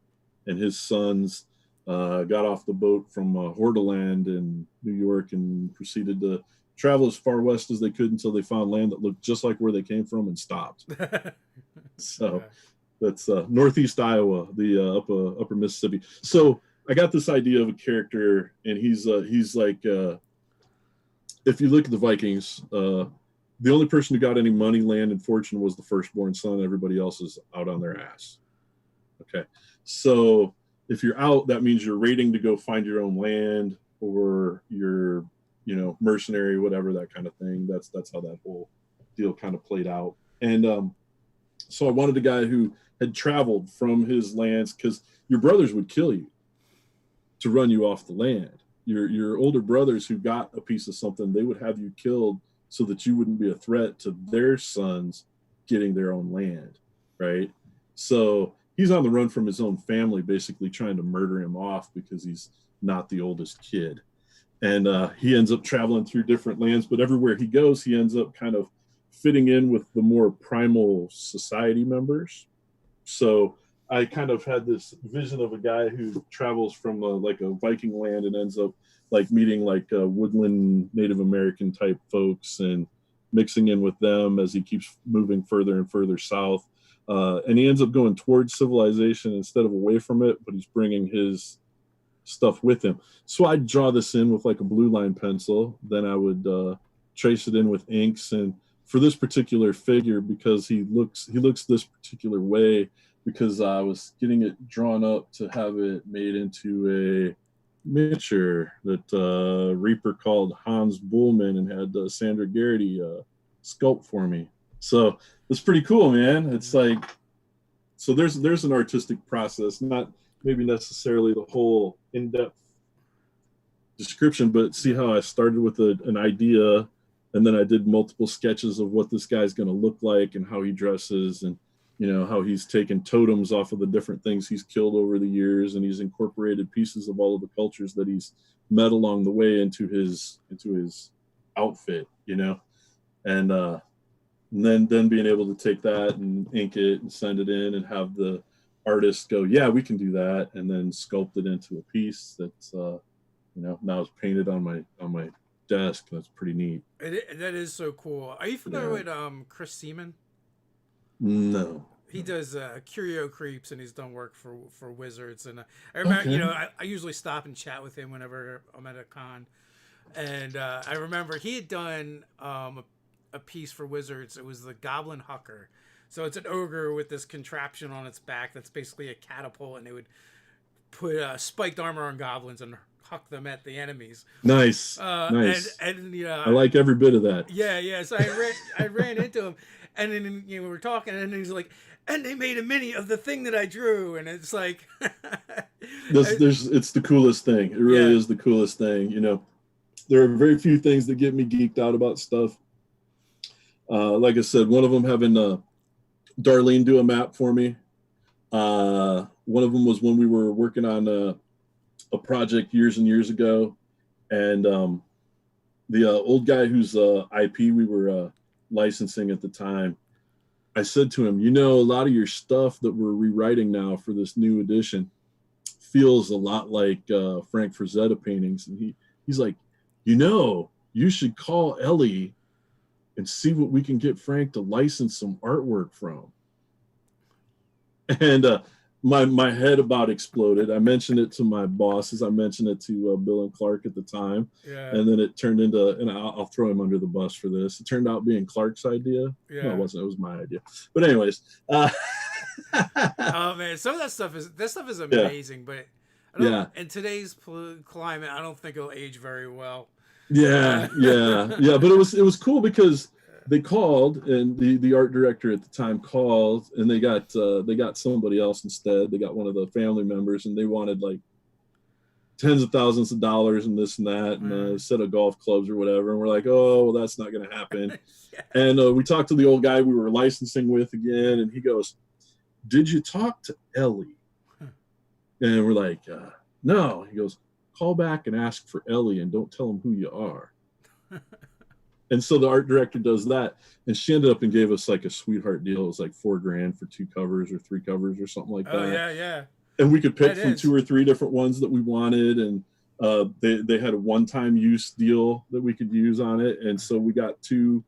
and his sons got off the boat from Hordaland in New York and proceeded to travel as far west as they could until they found land that looked just like where they came from and stopped. So That's northeast Iowa, the upper Mississippi. So I got this idea of a character, and he's like, if you look at the Vikings, the only person who got any money, land, and fortune was the firstborn son. Everybody else is out on their ass. Okay, so if you're out, that means you're raiding to go find your own land, or you're, mercenary, whatever, that kind of thing. That's how that whole deal kind of played out. And so I wanted a guy who had traveled from his lands, because your brothers would kill you to run you off the land. Your older brothers who got a piece of something, they would have you killed so that you wouldn't be a threat to their sons getting their own land, right? So he's on the run from his own family, basically trying to murder him off because he's not the oldest kid. And he ends up traveling through different lands, but everywhere he goes, he ends up kind of fitting in with the more primal society members. So I kind of had this vision of a guy who travels from like a Viking land and ends up like meeting like woodland Native American type folks and mixing in with them as he keeps moving further and further south. And he ends up going towards civilization instead of away from it, but he's bringing his stuff with him. So I'd draw this in with like a blue line pencil. Then I would trace it in with inks. And for this particular figure, because he looks this particular way, because I was getting it drawn up to have it made into a miniature that Reaper called Hans Bullman and had Sandra Garrity sculpt for me. So it's pretty cool, man. It's like, so there's an artistic process, not maybe necessarily the whole in-depth description, but see how I started with an idea, and then I did multiple sketches of what this guy's going to look like and how he dresses, and how he's taken totems off of the different things he's killed over the years, and he's incorporated pieces of all of the cultures that he's met along the way into his outfit, and then being able to take that and ink it and send it in and have the artist go, yeah, we can do that, and then sculpt it into a piece that's now it's painted on my desk. That's pretty neat. That is so cool. Are you familiar with Chris Seaman? No. He does Curio Creeps, and he's done work for Wizards. And I remember, I usually stop and chat with him whenever I'm at a con. And I remember he had done a piece for Wizards. It was the Goblin Hucker. So it's an ogre with this contraption on its back that's basically a catapult, and it would put spiked armor on goblins and huck them at the enemies. Nice. Nice. And I like every bit of that. Yeah. So I ran into him, and then we were talking, and he's like, and they made a mini of the thing that I drew, and it's like, it's the coolest thing. It really is the coolest thing. There are very few things that get me geeked out about stuff. Like I said, one of them having Darlene do a map for me. One of them was when we were working on a project years and years ago, and the old guy whose IP we were licensing at the time, I said to him, a lot of your stuff that we're rewriting now for this new edition feels a lot like Frank Frazetta paintings. And he's like, you should call Ellie and see what we can get Frank to license some artwork from. And my head about exploded. I mentioned it to my bosses. I mentioned it to Bill and Clark at the time. Yeah. And then it turned into, and I'll throw him under the bus for this. It turned out being Clark's idea. Yeah. No, it wasn't. It was my idea. But anyways. Oh man, some of that stuff is amazing. Yeah. But in today's climate, I don't think it'll age very well. Yeah. But it was cool because they called, and the art director at the time called, and they got somebody else instead. They got one of the family members, and they wanted like tens of thousands of dollars and this and that, and a set of golf clubs or whatever. And we're like, oh, well, that's not going to happen. Yeah. And we talked to the old guy we were licensing with again, and he goes, "Did you talk to Ellie?" And we're like, no. He goes, "Call back and ask for Ellie, and don't tell him who you are." And so the art director does that, and she ended up and gave us like a sweetheart deal. It was like $4,000 for 2 covers or 3 covers or something like that. Oh yeah. And we could pick from 2 or 3 different ones that we wanted, and they had a one-time use deal that we could use on it, and so we got two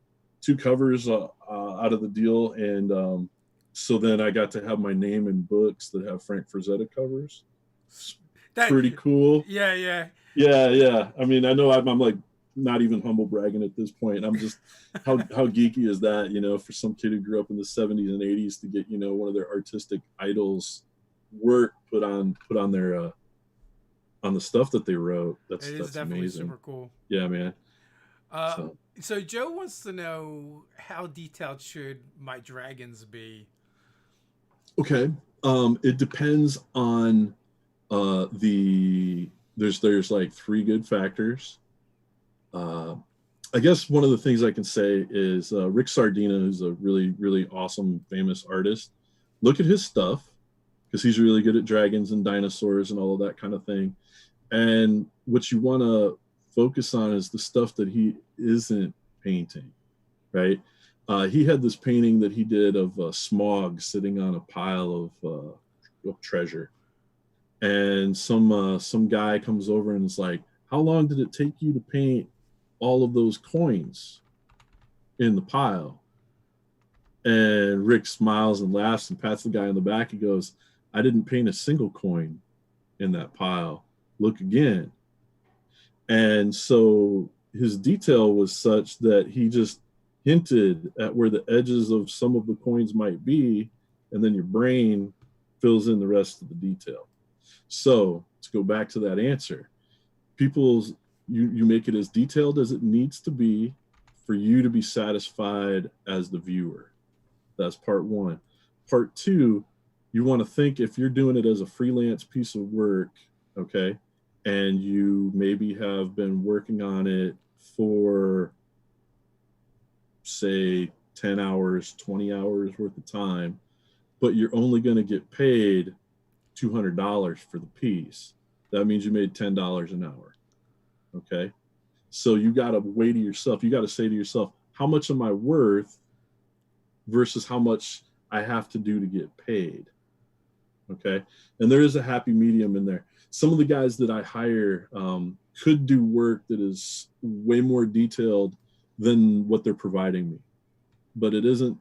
covers out of the deal, and So then I got to have my name in books that have Frank Frazetta covers. It's That, pretty cool. yeah, yeah. Yeah. I mean, I know I'm like not even humble bragging at this point. I'm just how geeky is that, for some kid who grew up in the 70s and 80s to get, one of their artistic idols work put on their on the stuff that they wrote. It is That's definitely amazing. super cool. Yeah, man. Uh, So so Joe wants to know, how detailed should my dragons be? okay. It depends on the there's like three good factors. Uh, I guess one of the things I can say is Rick Sardina, who's a really, really awesome, famous artist. Look at his stuff because he's really good at dragons and dinosaurs and all of that kind of thing. And what you want to focus on is the stuff that he isn't painting, right? He had this painting that he did of Smog sitting on a pile of treasure. And some guy comes over and is like, how long did it take you to paint all of those coins in the pile? And Rick smiles and laughs and pats the guy on the back. He goes, I didn't paint a single coin in that pile. Look again. And so his detail was such that he just hinted at where the edges of some of the coins might be, and then your brain fills in the rest of the detail. So to go back to that answer, you make it as detailed as it needs to be for you to be satisfied as the viewer. That's part one. Part two, you want to think if you're doing it as a freelance piece of work, okay, and you maybe have been working on it for, say, 10 hours, 20 hours worth of time, but you're only going to get paid $200 for the piece. That means you made $10 an hour. Okay. So you got to weigh to yourself. You got to say to yourself, how much am I worth versus how much I have to do to get paid? Okay. And there is a happy medium in there. Some of the guys that I hire could do work that is way more detailed than what they're providing me, but it isn't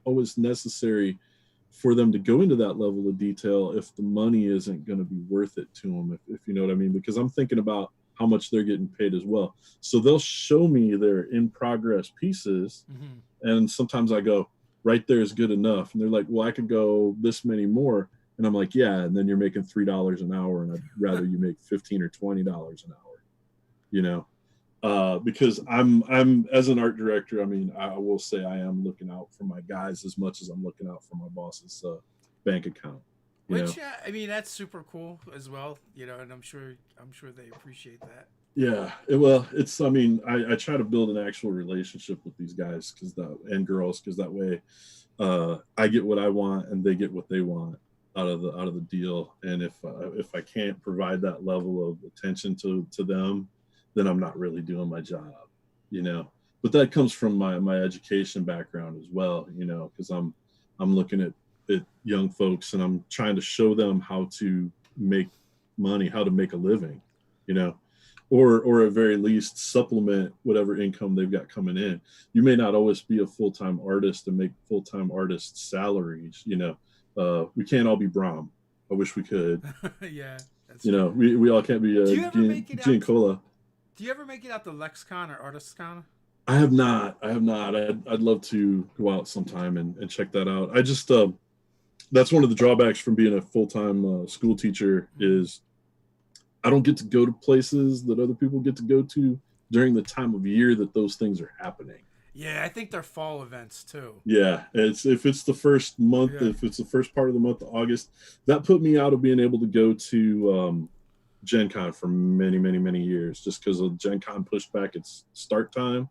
always necessary for them to go into that level of detail if the money isn't going to be worth it to them, if you know what I mean, because I'm thinking about how much they're getting paid as well. So they'll show me their in progress pieces. Mm-hmm. And sometimes I go, right there is good enough. And they're like, well, I could go this many more. And I'm like, yeah. And then you're making $3 an hour. And I'd rather you make $15 or $20 an hour, because I'm as an art director, I mean, I will say I am looking out for my guys as much as I'm looking out for my boss's bank account. Which I mean, that's super cool as well, and I'm sure they appreciate that. Yeah, it's. I mean, I try to build an actual relationship with these guys and girls, because that way, I get what I want and they get what they want out of the deal. And if I can't provide that level of attention to them, then I'm not really doing my job, But that comes from my education background as well, because I'm looking at young folks and I'm trying to show them how to make money, how to make a living, or at very least supplement whatever income they've got coming in. You may not always be a full-time artist and make full-time artist salaries, we can't all be Brahm. I wish we could. Yeah. That's true. We all can't be Giancola. Do you ever make it out to LexCon or ArtistCon? I have not. I'd love to go out sometime and check that out. I just, that's one of the drawbacks from being a full-time school teacher is I don't get to go to places that other people get to go to during the time of year that those things are happening. Yeah, I think they're fall events too. Yeah, if it's the first month, if it's the first part of the month of August, that put me out of being able to go to Gen Con for many, many, many years, just because Gen Con pushed back its start time,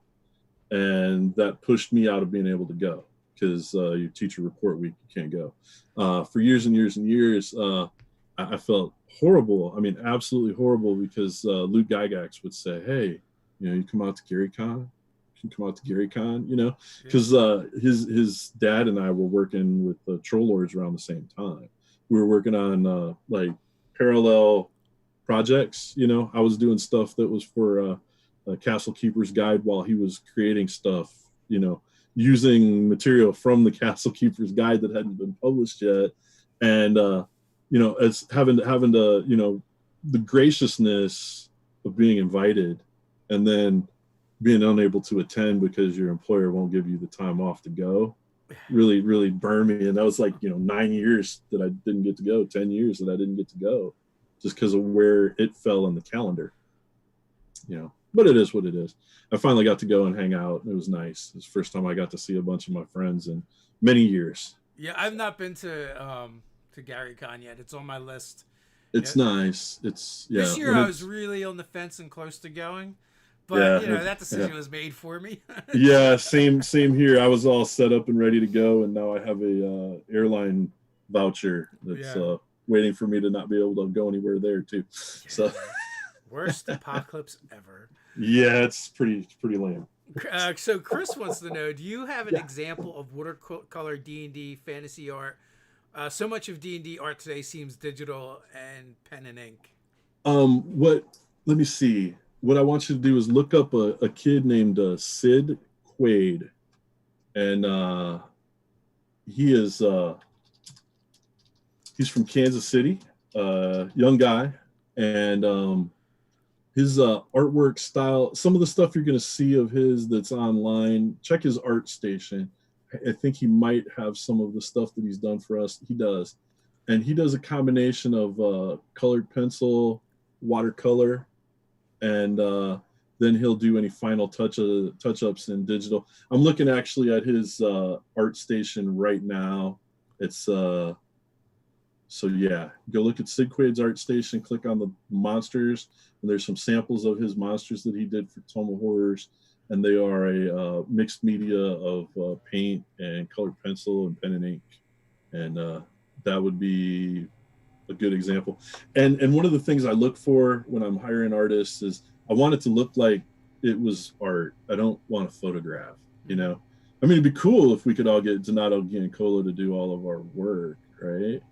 and that pushed me out of being able to go because your teacher report week, you can't go. For years and years and years, I felt horrible. I mean, absolutely horrible, because Luke Gygax would say, hey, you come out to Gary Con? Because his dad and I were working with the Troll Lords around the same time. We were working on like parallel projects. I was doing stuff that was for Castle Keeper's Guide while he was creating stuff, using material from the Castle Keeper's Guide that hadn't been published yet, and as having to the graciousness of being invited, and then being unable to attend because your employer won't give you the time off to go, really, really burned me. And that was like 9 years that I didn't get to go, 10 years that I didn't get to go, just because of where it fell on the calendar. But it is what it is. I finally got to go and hang out. It was nice. It was the first time I got to see a bunch of my friends in many years. Yeah, I've not been to GaryCon yet. It's on my list. It's nice. This year I was really on the fence and close to going, but that decision was made for me. Yeah, same here. I was all set up and ready to go, and now I have a airline voucher that's waiting for me to not be able to go anywhere there too. Yeah. So worst apocalypse ever. Yeah, it's pretty lame. So Chris wants to know: do you have an example of watercolor D&D fantasy art? So much of D&D art today seems digital and pen and ink. Let me see. What I want you to do is look up a kid named Sid Quaid, and he's from Kansas City, young guy, and his artwork style, some of the stuff you're going to see of his that's online, check his art station. I think he might have some of the stuff that he's done for us. He does. And he does a combination of colored pencil, watercolor, and then he'll do any final touch-ups in digital. I'm looking actually at his art station right now. It's so yeah, go look at Sid Quaid's art station, click on the monsters, and there's some samples of his monsters that he did for Toma Horrors, and they are a mixed media of paint and colored pencil and pen and ink, and that would be a good example. And one of the things I look for when I'm hiring artists is I want it to look like it was art. I don't want a photograph, I mean, it'd be cool if we could all get Donato Giancola to do all of our work, right?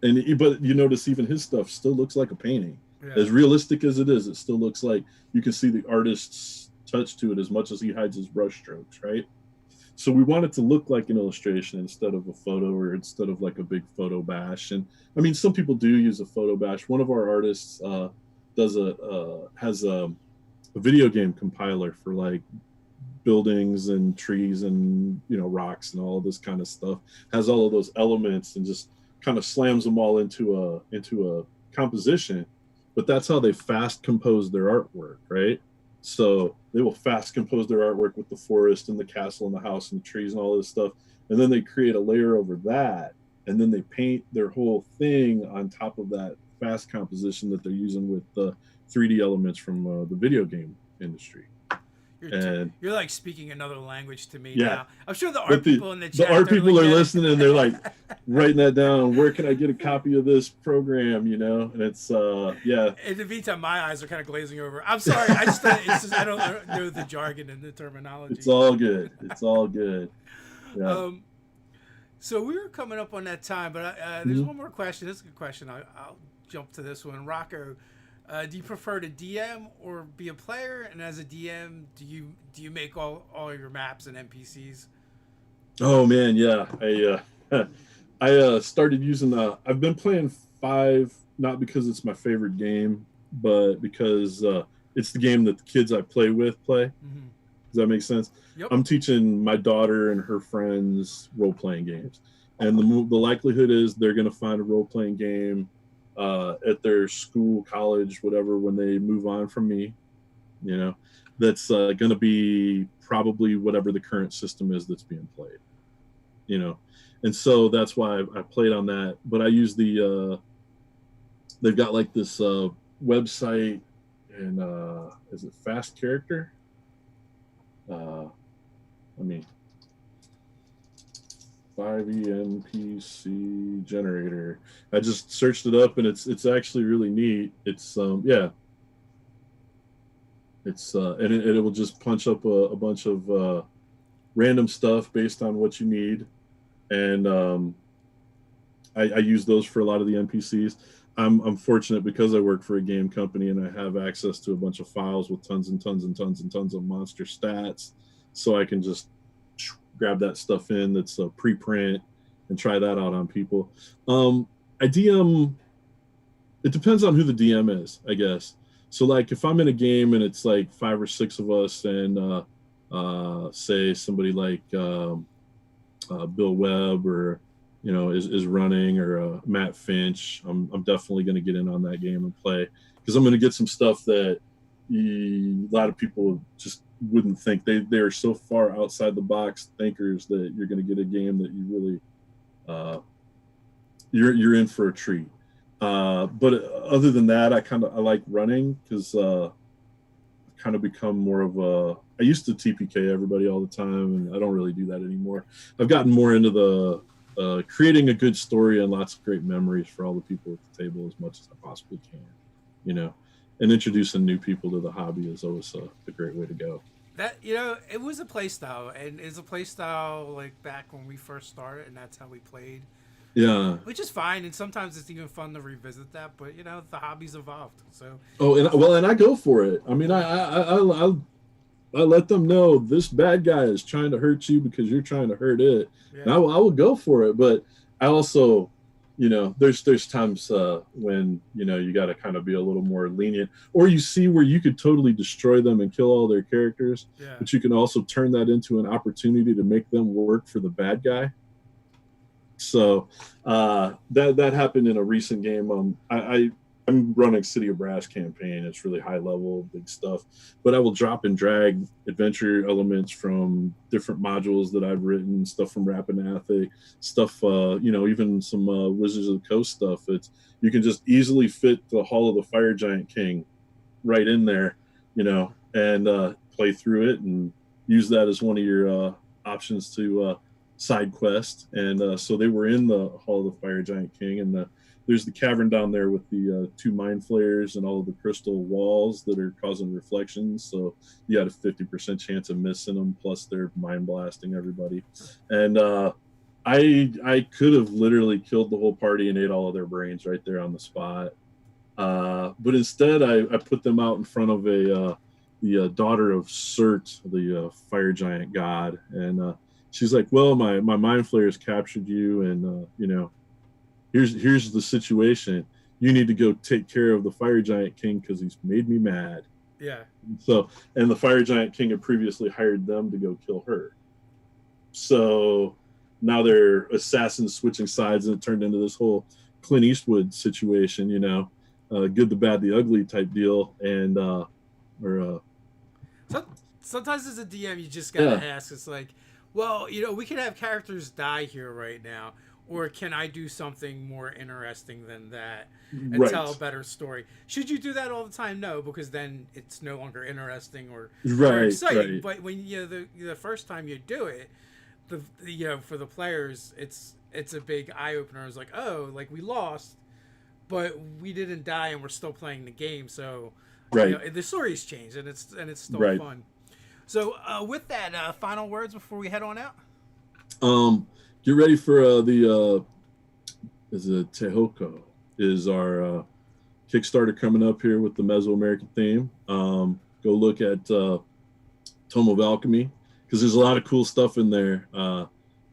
But you notice even his stuff still looks like a painting. Yeah. As realistic as it is, it still looks like you can see the artist's touch to it as much as he hides his brush strokes, right? So we want it to look like an illustration instead of a photo, or instead of like a big photo bash. And I mean, some people do use a photo bash. One of our artists has a video game compiler for like buildings and trees and rocks and all of this kind of stuff. Has all of those elements and just kind of slams them all into a composition. But that's how they fast compose their artwork, right? So they will fast compose their artwork with the forest and the castle and the house and the trees and all this stuff, and then they create a layer over that, and then they paint their whole thing on top of that fast composition that they're using with the 3D elements from the video game industry. You're like speaking another language to me. Yeah. Now. I'm sure the art people in the chat. The art people are listening and they're like writing that down. Where can I get a copy of this program? And it's yeah. In the meantime, my eyes are kind of glazing over. I'm sorry. I don't know the jargon and the terminology. It's all good. It's all good. Yeah. So we were coming up on that time, but there's one more question. This is a good question. I'll jump to this one. Rocco, do you prefer to DM or be a player? And as a DM, do you make all your maps and NPCs? Oh man, yeah. I started using I've been playing 5, not because it's my favorite game, but because it's the game that the kids I play with play. Mm-hmm. Does that make sense? Yep. I'm teaching my daughter and her friends role-playing games, and the likelihood is they're going to find a role-playing game at their school, college, whatever, when they move on from me, that's going to be probably whatever the current system is that's being played, and so that's why I played on that. But I use they've got like this website, and is it Fast Character? 5e NPC generator. I just searched it up, and it's actually really neat. It's it's and it will just punch up a bunch of random stuff based on what you need, and I use those for a lot of the NPCs. I'm fortunate because I work for a game company and I have access to a bunch of files with tons and tons and tons and tons of monster stats, so I can just grab that stuff in that's a preprint and try that out on people. I DM. It depends on who the DM is, I guess. So like if I'm in a game and it's like 5 or 6 of us, and say somebody like Bill Webb, or is running, or Matt Finch, I'm definitely going to get in on that game and play, because I'm going to get some stuff that a lot of people just wouldn't think. They are so far outside the box thinkers that you're going to get a game that you really you're in for a treat. But other than that, I like running, because I've kind of become more of a. I used to TPK everybody all the time, and I don't really do that anymore. I've gotten more into the creating a good story and lots of great memories for all the people at the table as much as I possibly can, and introducing new people to the hobby is always a great way to go. That it was a play style, and it's a play style like back when we first started, and that's how we played. Yeah. Which is fine, and sometimes it's even fun to revisit that. But the hobby's evolved. So. Oh, and I go for it. I mean, I let them know this bad guy is trying to hurt you because you're trying to hurt it. Yeah. And I will go for it, but I also, there's times when you got to kind of be a little more lenient, or you see where you could totally destroy them and kill all their characters, yeah. But you can also turn that into an opportunity to make them work for the bad guy. So that happened in a recent game. I'm running City of Brass campaign. It's really high level, big stuff. But I will drop and drag adventure elements from different modules that I've written, stuff from Rapid stuff, even some Wizards of the Coast stuff. You can just easily fit the Hall of the Fire Giant King right in there, and play through it and use that as one of your options to side quest. And so they were in the Hall of the Fire Giant King, and there's the cavern down there with the 2 mind flayers and all of the crystal walls that are causing reflections. So you got a 50% chance of missing them. Plus they're mind blasting everybody. And I could have literally killed the whole party and ate all of their brains right there on the spot. But instead I put them out in front of the daughter of Surt, the fire giant god. And she's like, well, my mind flayers captured you, and here's the situation. You need to go take care of the Fire Giant King because he's made me mad. Yeah. And the Fire Giant King had previously hired them to go kill her. So now they're assassins switching sides, and it turned into this whole Clint Eastwood situation, good, the bad, the ugly type deal. And sometimes as a DM, you just gotta ask. It's like, well, we could have characters die here right now. Or can I do something more interesting than that and tell a better story? Should you do that all the time? No, because then it's no longer interesting or exciting. Right. But when the first time you do it, for the players, it's a big eye opener. It's like, oh, like we lost, but we didn't die and we're still playing the game. So the story's changed and it's still fun. So with that, final words before we head on out. Get ready for is it Tehoko is our Kickstarter coming up here with the Mesoamerican theme. Go look at Tome of Alchemy, because there's a lot of cool stuff in there.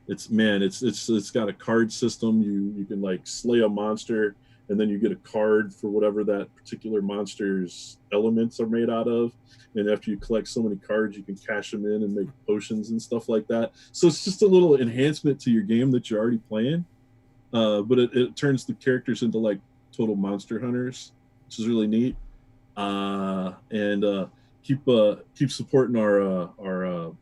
It's got a card system. You can like slay a monster, and then you get a card for whatever that particular monster's elements are made out of. And after you collect so many cards, you can cash them in and make potions and stuff like that. So it's just a little enhancement to your game that you're already playing. But it turns the characters into like total monster hunters, which is really neat. And keep supporting our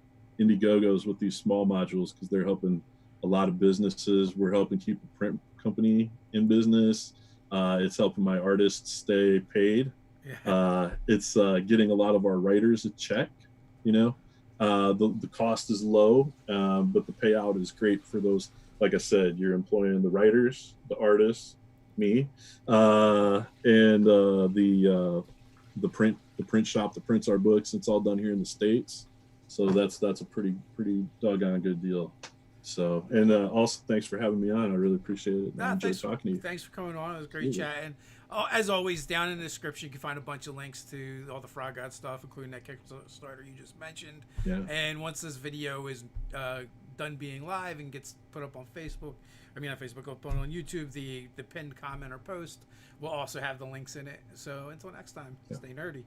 Indiegogos with these small modules, because they're helping a lot of businesses. We're helping keep the print company in business. It's helping my artists stay paid. It's getting a lot of our writers a check. The cost is low, but the payout is great for those. Like I said, you're employing the writers, the artists, me, and the print shop that prints our books. It's all done here in the States, so that's a pretty doggone good deal. So, and also thanks for having me on. I really appreciate it. I enjoyed talking to you. Thanks for coming on. It was a great chat. And as always, down in the description, you can find a bunch of links to all the Frog God stuff, including that Kickstarter you just mentioned. Yeah. And once this video is done being live and gets put up on Facebook. I mean, not Facebook, put on YouTube. The pinned comment or post will also have the links in it. So until next time, Yeah. stay nerdy.